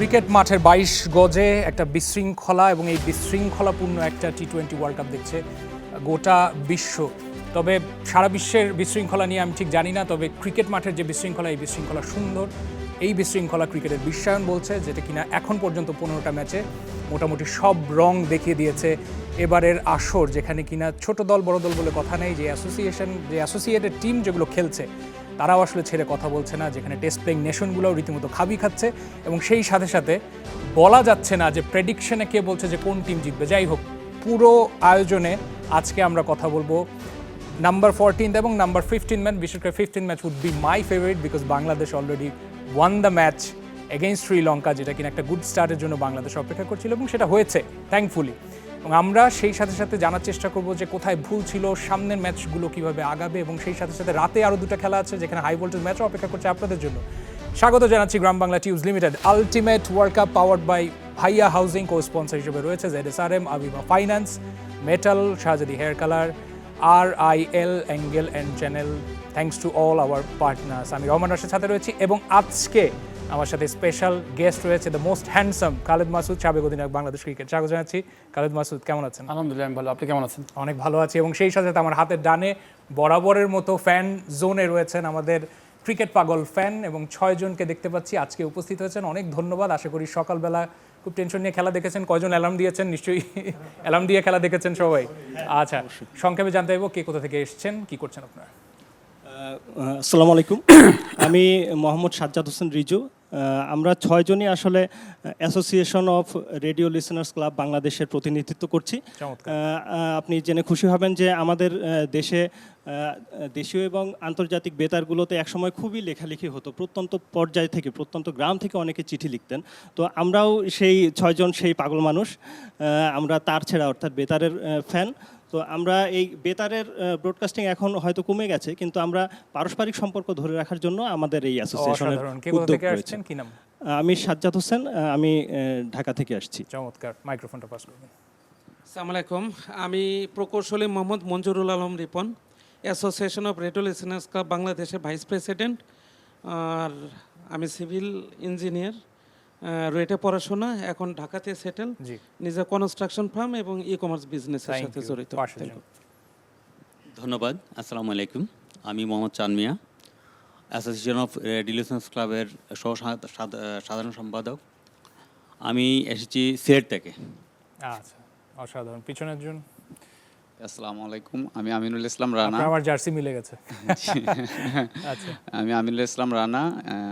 Cricket মাঠের ২২ গজে একটা বিশৃঙ্খলা এবং এই বিশৃঙ্খলাপূর্ণ একটা টি-20 ওয়ার্ল্ড কাপ দেখছে গোটা বিশ্ব। তবে সারা বিশ্বের বিশৃঙ্খলা নিয়ে আমি ঠিক জানি না, তবে ক্রিকেট মাঠের যে বিশৃঙ্খলা, এই বিশৃঙ্খলা সুন্দর। এই বিশৃঙ্খলা ক্রিকেটের বিশ্বায়ন বলছে, যেটা কিনা এখন পর্যন্ত 15টা ম্যাচে মোটামুটি সব রং দেখিয়ে দিয়েছে এবারের আসর, যেখানে কিনা ছোট দল বড় দল বলে কথা নেই, যে অ্যাসোসিয়েটেড টিম যেগুলো খেলছে তারাও আসলে ছেড়ে কথা বলছে না, যেখানে টেস্ট প্লেইং নেশনগুলোও রীতিমতো খাবি খাচ্ছে এবং সেই সাথে সাথে বলা যাচ্ছে না যে প্রেডিকশনে কে বলছে যে কোন টিম জিতবে। যাই হোক, পুরো আয়োজনে আজকে আমরা কথা বলবো নাম্বার 14 এবং নাম্বার 15 ম্যাচ। বিশেষ করে 15 match would be my favourite, because Bangladesh already won the match against Sri, যেটা কিনা একটা গুড স্টার্টের জন্য বাংলাদেশ অপেক্ষা করছিল এবং সেটা হয়েছে থ্যাঙ্কফুলি। এবং আমরা সেই সাথে সাথে জানার চেষ্টা করব যে কোথায় ভুল ছিল, সামনের ম্যাচগুলো কিভাবে আগাবে, এবং সেই সাথে সাথে রাতে আরও দুটো খেলা আছে যেখানে হাই ভোল্টেজ ম্যাচও অপেক্ষা করছে আপনাদের জন্য। স্বাগত জানাচ্ছি Gram Bangla tubes limited ultimate world cup powered by Bhaiya housing. Co sponsor হিসেবে রয়েছে ZSRM, Aviva finance, metal, Shahzadi hair colour, RIL, angle and channel. Thanks to all our partners. আমি রহমান রাশের সাথে রয়েছি এবং আজকে আমার সাথে স্পেশাল গেস্ট রয়েছে the most handsome Khaled Masud, সাবেক অধিনায়ক বাংলাদেশ ক্রিকেট। স্বাগত জানাচ্ছি খালেদ মাসুদ, কেমন আছেন? আলহামদুলিল্লাহ আমি ভালো, আপনি কেমন আছেন? অনেক ভালো আছি। এবং সেই সাথে আমার হাতের ডানে বরাবরের মতো ফ্যান জোনে রয়েছেন আমাদের ক্রিকেট পাগল ফ্যান, এবং 6 জনকে দেখতে পাচ্ছি আজকে উপস্থিত হয়েছেন। অনেক ধন্যবাদ। আশা করি সকালবেলা খুব টেনশন নিয়ে খেলা দেখেছেন। কয়জন অ্যালার্ম দিয়েছেন? নিশ্চয়ই অ্যালার্ম দিয়ে খেলা দেখেছেন সবাই। আচ্ছা, সংক্ষেপে জানতে চাইবো কে কোথা থেকে এসেছেন, কি করছেন আপনারা? আসসালামু আলাইকুম। আমি মোহাম্মদ সাজ্জাদ হোসেন রিজু। আমরা 6 জনই আসলে association of radio listeners club বাংলাদেশের প্রতিনিধিত্ব করছি। আপনি জেনে খুশি হবেন যে আমাদের দেশে দেশীয় এবং আন্তর্জাতিক বেতারগুলোতে একসময় খুবই লেখালেখি হতো, প্রত্যন্ত পর্যায় থেকে, প্রত্যন্ত গ্রাম থেকে অনেকে চিঠি লিখতেন। তো আমরাও সেই 6 জন সেই পাগল মানুষ, আমরা তার ছেড়া অর্থাৎ বেতারের ফ্যান। তো আমরা এই বেতারের ব্রডকাস্টিং এখন হয়তো কমে গেছে, কিন্তু আমরা পারস্পরিক সম্পর্ক ধরে রাখার জন্য আমাদের এই অ্যাসোসিয়েশনের উদ্যোগ রয়েছে। কি নাম? আমি সাজ্জাদ হোসেন, আমি ঢাকা থেকে আসছি। চমৎকার, মাইক্রোফোনটা পাস করবেন। আসসালামু আলাইকুম, আমি প্রকৌশলী Mohammad Manjurul Alam Ripon, association of radio listeners club বাংলাদেশের ভাইস প্রেসিডেন্ট। আর আমি সিভিল ইঞ্জিনিয়ার, রুয়েটে পড়াশোনা, এখন ঢাকাতে সেটেল, নিজে কনস্ট্রাকশন ফার্ম এবং ই কমার্স বিজনেসের সাথে জড়িত। ধন্যবাদ। আসসালামু আলাইকুম, আমি মোহাম্মদ চান মিয়া, অ্যাসোসিয়েশন অফ রেডিও লিসেনার্স ক্লাবের সাধারণ সম্পাদক। আমি এসেছি সিলেট থেকে। আচ্ছা, অসাধারণ। পিছনের জন। আসসালামু আলাইকুম, আমি আমিনুল ইসলাম রানা। আমার জার্সি মিলে গেছে। আচ্ছা, আমি আমিনুল ইসলাম রানা,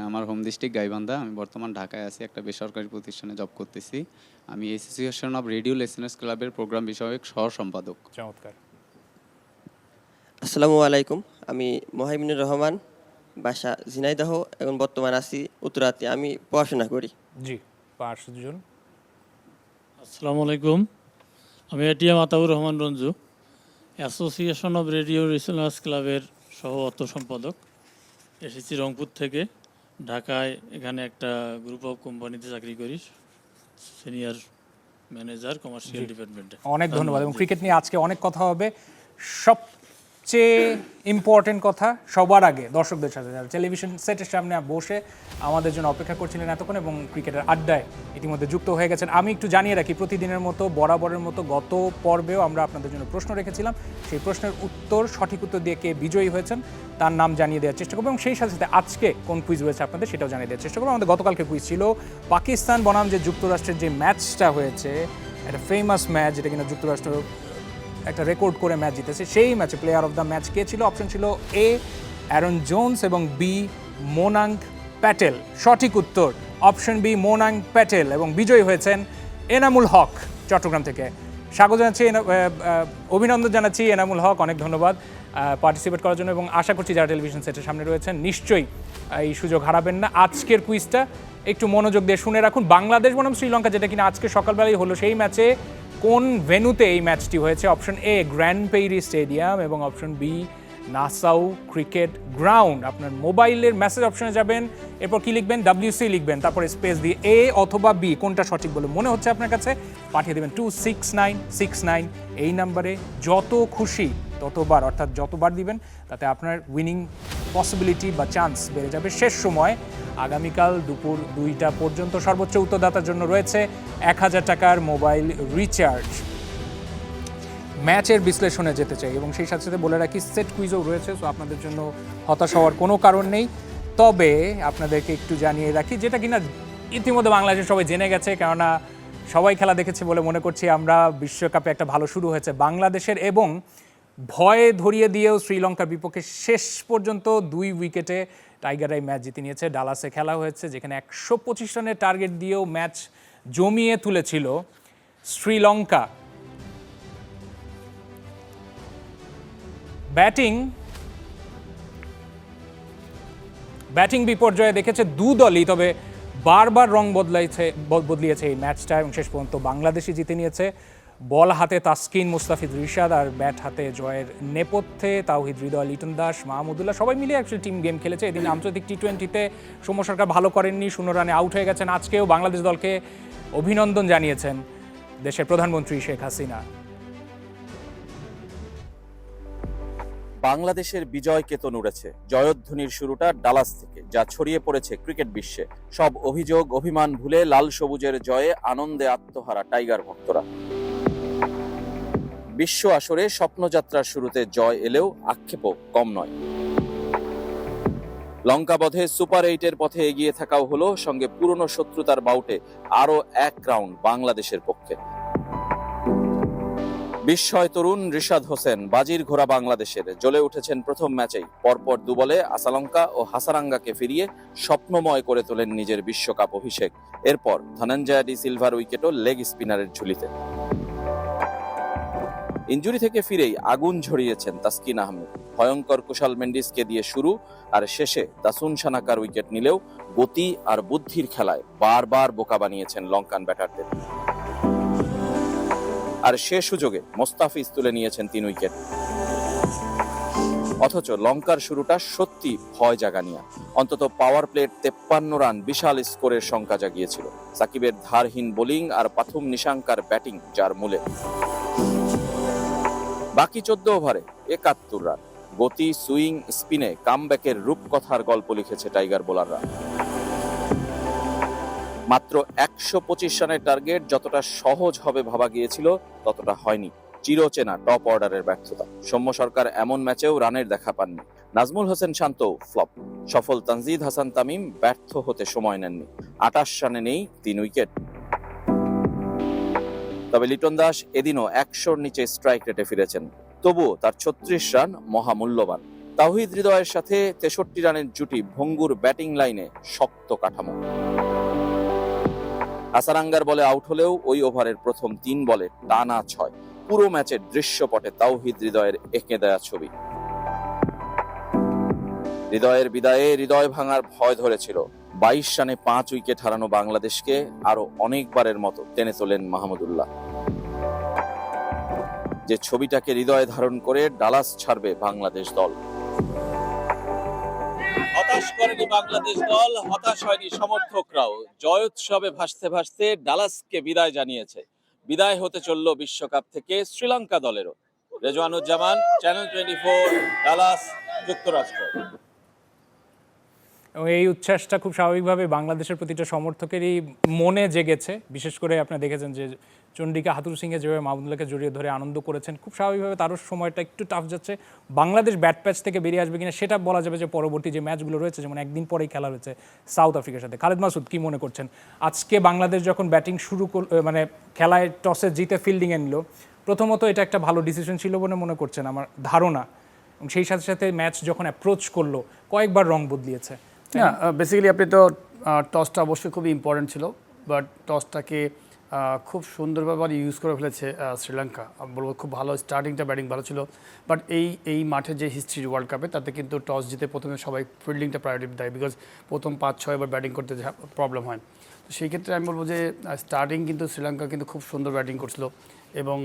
আমার হোম ডিস্ট্রিক্ট গাইবান্ধা। আমি বর্তমান ঢাকায় আছি, একটা বেসরকারি প্রতিষ্ঠানে জব করতেছি। আমি অ্যাসোসিয়েশন অফ রেডিও লিসেনার্স ক্লাবের প্রোগ্রাম বিষয়ক সহ সম্পাদক। চমৎকার। আসসালামু আলাইকুম, আমি মোহাইমিনুর রহমান, বাসা ঝিনাইদহ, এখন বর্তমান আছি উত্তরাতে, আমি পড়াশোনা করি। জি, 5 জন। আসসালামু আলাইকুম, আমি ATM Ataur Rahman Ranju, association of radio listeners ক্লাবের সহ অর্থ সম্পাদক। এসেছি রংপুর থেকে, ঢাকায় এখানে একটা গ্রুপ অফ কোম্পানিতে চাকরি করি, সিনিয়র ম্যানেজার কমার্শিয়াল ডিপার্টমেন্টে। অনেক ধন্যবাদ। এবং ক্রিকেট নিয়ে আজকে অনেক কথা হবে। সবচেয়ে ইম্পর্টেন্ট কথা, সবার আগে দর্শকদের সাথে যারা টেলিভিশন সেটের সামনে বসে আমাদের জন্য অপেক্ষা করছিলেন এতক্ষণ এবং ক্রিকেটের আড্ডায় ইতিমধ্যে যুক্ত হয়ে গেছেন। আমি একটু জানিয়ে রাখি, প্রতিদিনের মতো বরাবরের মতো গত পর্বেও আমরা আপনাদের জন্য প্রশ্ন রেখেছিলাম। সেই প্রশ্নের সঠিক উত্তর দিয়ে কে বিজয়ী হয়েছেন তার নাম জানিয়ে দেওয়ার চেষ্টা করবো, এবং সেই সাথে সাথে আজকে কোন কুইজ রয়েছে আপনাদের সেটাও জানিয়ে দেওয়ার চেষ্টা করবো। আমাদের গতকালকে কুইজ ছিল পাকিস্তান বনাম যে যুক্তরাষ্ট্রের যে ম্যাচটা হয়েছে, একটা ফেমাস ম্যাচ, যেটা কিনা যুক্তরাষ্ট্র একটা রেকর্ড করে ম্যাচ জিতেছে। সেই ম্যাচে প্লেয়ার অফ দ্য ম্যাচ কে ছিল? অপশন ছিল এ অ্যারন জোন্স এবং বি মোনাঙ্ক প্যাটেল। সঠিক উত্তর অপশন বি মোনাঙ্ক প্যাটেল, এবং বিজয়ী হয়েছেন এনামুল হক চট্টগ্রাম থেকে। স্বাগত জানাচ্ছি, অভিনন্দন জানাচ্ছি এনামুল হক, অনেক ধন্যবাদ পার্টিসিপেট করার জন্য। এবং আশা করছি যারা টেলিভিশন সেটের সামনে রয়েছেন নিশ্চয়ই এই সুযোগ হারাবেন না। আজকের কুইজটা একটু মনোযোগ দিয়ে শুনে রাখুন। বাংলাদেশ বনাম শ্রীলঙ্কা, যেটা কিনা আজকে সকালবেলায় হলো, সেই ম্যাচে কোন ভেন্যুতে এই ম্যাচটি হয়েছে? Option A Grand Prairie stadium এবং option B Nassau cricket ground. আপনার মোবাইলের মেসেজ অপশনে যাবেন, এরপর কি লিখবেন? WC লিখবেন, তারপরে স্পেস দিয়ে এ অথবা বি, কোনটা সঠিক বলে মনে হচ্ছে আপনার কাছে পাঠিয়ে দেবেন 26969 এই নাম্বারে। যত খুশি ততবার, অর্থাৎ যতবার দিবেন তাতে আপনার উইনিং পসিবিলিটি বা চান্স বেড়ে যাবে। শেষ সময় আগামীকাল দুপুর 2টা পর্যন্ত। সর্বোচ্চ উত্তরদাতার জন্য রয়েছে 1000 টাকার মোবাইল রিচার্জ। ম্যাচের বিশ্লেষণে যেতে চাই এবং সেই সাথে সাথে বলে রাখি সেট কুইজও রয়েছে, সো আপনাদের জন্য হতাশ হওয়ার কোনো কারণ নেই। তবে আপনাদেরকে একটু জানিয়ে রাখি, যেটা কিনা ইতিমধ্যে বাংলাদেশের সবাই জেনে গেছে, কেননা সবাই খেলা দেখেছে বলে মনে করছি আমরা, বিশ্বকাপে একটা ভালো শুরু হয়েছে বাংলাদেশের এবং ভয়ে ধরিয়ে দিয়েও শ্রীলঙ্কার বিপক্ষে শেষ পর্যন্ত 2 উইকেটে টাইগাররাই ম্যাচ জিতে নিয়েছে। ডালাসে খেলা হয়েছে, যেখানে 125 রানের টার্গেট দিয়েও ম্যাচ জমিয়ে তুলেছিল শ্রীলঙ্কা। ব্যাটিং বিপর্যয়ে দেখেছে দু দলই, তবে বারবার রং বদলিয়েছে এই ম্যাচটা এবং শেষ পর্যন্ত বাংলাদেশই জিতে নিয়েছে। বল হাতে তাসকিন, মুস্তাফিজ রিশাদ আর ব্যাট হাতে জয়ের নেপথ্যে তাওহিদ হৃদয়, লিটন দাস, মাহমুদুল্লাহ সবাই মিলে অ্যাকচুয়ালি টিম গেম খেলেছে। এদিন আন্তর্জাতিক টি20তে সৌম্য সরকার ভালো করেননি, 0 রানে আউট হয়ে গেছেন। আজকেও বাংলাদেশ দলকে অভিনন্দন জানিয়েছেন দেশের প্রধানমন্ত্রী শেখ হাসিনা। বাংলাদেশের বিজয় কেতন উড়েছে। জয়ধ্বনির শুরুটা ডালাস থেকে, যা ছড়িয়ে পড়েছে ক্রিকেট বিশ্বে। সব অভিযোগ অভিমান ভুলে লাল সবুজের জয়ে আনন্দে আত্মহারা টাইগার ভক্তরা। বিশ্ব আসরে স্বপ্নযাত্রার শুরুতে জয় এলেও আক্ষেপও কম নয়। লঙ্কা বধে সুপার 8-এর পথে এগিয়ে থাকাও হলো, সঙ্গে পুরনো শত্রুতার বাউটে আরো 1 রাউন্ড বাংলাদেশের পক্ষে। বিস্ময় তরুণ রিশাদ হোসেন বাজির ঘোড়া বাংলাদেশের, জ্বলে উঠেছেন প্রথম ম্যাচেই। পরপর 2 বলে আসালঙ্কা ও হাসারাঙ্গাকে ফিরিয়ে স্বপ্নময় করে তোলেন নিজের বিশ্বকাপ অভিষেক। এরপর ধনঞ্জয় ডি সিলভার উইকেটও লেগ স্পিনারের ঝুলিতে। ইনজুরি থেকে ফিরেই আগুন ঝরিয়েছেন তাসকিন আহমেদ। ভয়ঙ্কর কুশাল মেন্ডিসকে দিয়ে শুরু, আর শেষে দাসুন সানাকার উইকেট নিলেও গতি আর বুদ্ধির খেলায় বারবার বোকা বানিয়েছেন লঙ্কান ব্যাটারদের। আর সে সুযোগে মোস্তাফিজ তুলে নিয়েছেন 3 উইকেট। অথচ লঙ্কার শুরুটা সত্যি ভয় জাগানিয়া। অন্তত পাওয়ার প্লেট 53 রান বিশাল স্কোরের শঙ্কা জাগিয়েছিল। সাকিবের ধারহীন বোলিং আর পাথুম নিশাঙ্কার ব্যাটিং যার মূলে। বাকি 14 ওভারে 71 রান। গতি, সুইং, স্পিনে কামব্যাকের রূপকথার গল্প লিখেছে টাইগার বোলাররা। মাত্র 125 রানের টার্গেট যতটা সহজ হবে ভাবা গিয়েছিল, ততটা হয়নি। চিরচেনা টপ অর্ডারের ব্যর্থতা। সৌম্য সরকার এমন ম্যাচেও রানের দেখা পাননি। নাজমুল হোসেন শান্ত ফ্লপ। সফল তানজিদ হাসান তামিম ব্যর্থ হতে সময় নেননি। 28 রানে নেই 3 উইকেট। তবে লিটন দাস এদিনও 100-র নিচে স্ট্রাইক রেটে ফিরেছেন। তবুও তার 36 রান মহামূল্যবান। তাওহিদ হৃদয়ের সাথে 63 রানের জুটি ভঙ্গুর ব্যাটিং লাইনে শক্ত কাঠামো। হাসারাঙ্গার বলে আউট হলেও ওই ওভারের প্রথম 3 বলে টানা 6। পুরো ম্যাচের দৃশ্যপটে তাওহিদ হৃদয়ের এঁকে দেয়া ছবি। হৃদয়ের বিদায়ে হৃদয় ভাঙার ভয় ধরেছিল। 22 রানে 5 উইকেট হারানো বাংলাদেশকে আরো অনেকবারের মতো টেনে তোলেন মাহমুদুল্লাহ। যে ছবিটাকে হৃদয়ে ধারণ করে ডালাস ছাড়বে বাংলাদেশ দল। হতাশ করেনি বাংলাদেশ দল, হতাশ হয়নি সমর্থকরাও। জয়োৎসবে ভাসতে ভাসতে ডালাসকে বিদায় জানিয়েছে। বিদায় হতে চলল বিশ্বকাপ থেকে শ্রীলঙ্কা দলেরও। রেজওয়ানুজ্জামান, চ্যানেল 24, ডালাস, যুক্তরাষ্ট্র। এবং এই উচ্ছ্বাসটা খুব স্বাভাবিকভাবে বাংলাদেশের প্রতিটা সমর্থকেরই মনে জেগেছে। বিশেষ করে আপনারা দেখেছেন যে চন্ডিকা হাথুরু সিংহে যেভাবে মাহমুদুল্লাহকে জড়িয়ে ধরে আনন্দ করেছেন, খুব স্বাভাবিকভাবে তারও সময়টা একটু টাফ যাচ্ছে। বাংলাদেশ ব্যাট প্যাচ থেকে বেরিয়ে আসবে কিনা সেটা বলা যাবে যে পরবর্তী যে ম্যাচগুলো রয়েছে, যেমন একদিন পরেই খেলা হয়েছে সাউথ আফ্রিকার সাথে। খালেদ মাসুদ, কি মনে করছেন আজকে বাংলাদেশ যখন ব্যাটিং শুরু মানে খেলায় টসে জিতে ফিল্ডিংয়ে নিল, প্রথমত এটা একটা ভালো ডিসিশন ছিল বলে মনে করছেন আমার ধারণা, এবং সেই সাথে সাথে ম্যাচ যখন অ্যাপ্রোচ করলো কয়েকবার রং বদলিয়েছে। না, বেসিক্যালি আপনি তো টসটা অবশ্যই খুবই ইম্পর্টেন্ট ছিল, বাট টসটাকে খুব সুন্দরভাবে ইউজ করে ফেলেছে শ্রীলঙ্কা। বলবো খুব ভালো স্টার্টিংটা, ব্যাটিং ভালো ছিল। বাট এই মাঠে যে হিস্ট্রি ওয়ার্ল্ড কাপে, তাতে কিন্তু টস জিতে প্রথমে সবাই ফিল্ডিংটা প্রায়োরিটি দেয়, বিকজ প্রথম 5-6 বার ব্যাটিং করতে প্রবলেম হয়। তো সেই ক্ষেত্রে আমি বলবো যে স্টার্টিং কিন্তু শ্রীলঙ্কা কিন্তু খুব সুন্দর ব্যাটিং করছিল, এবং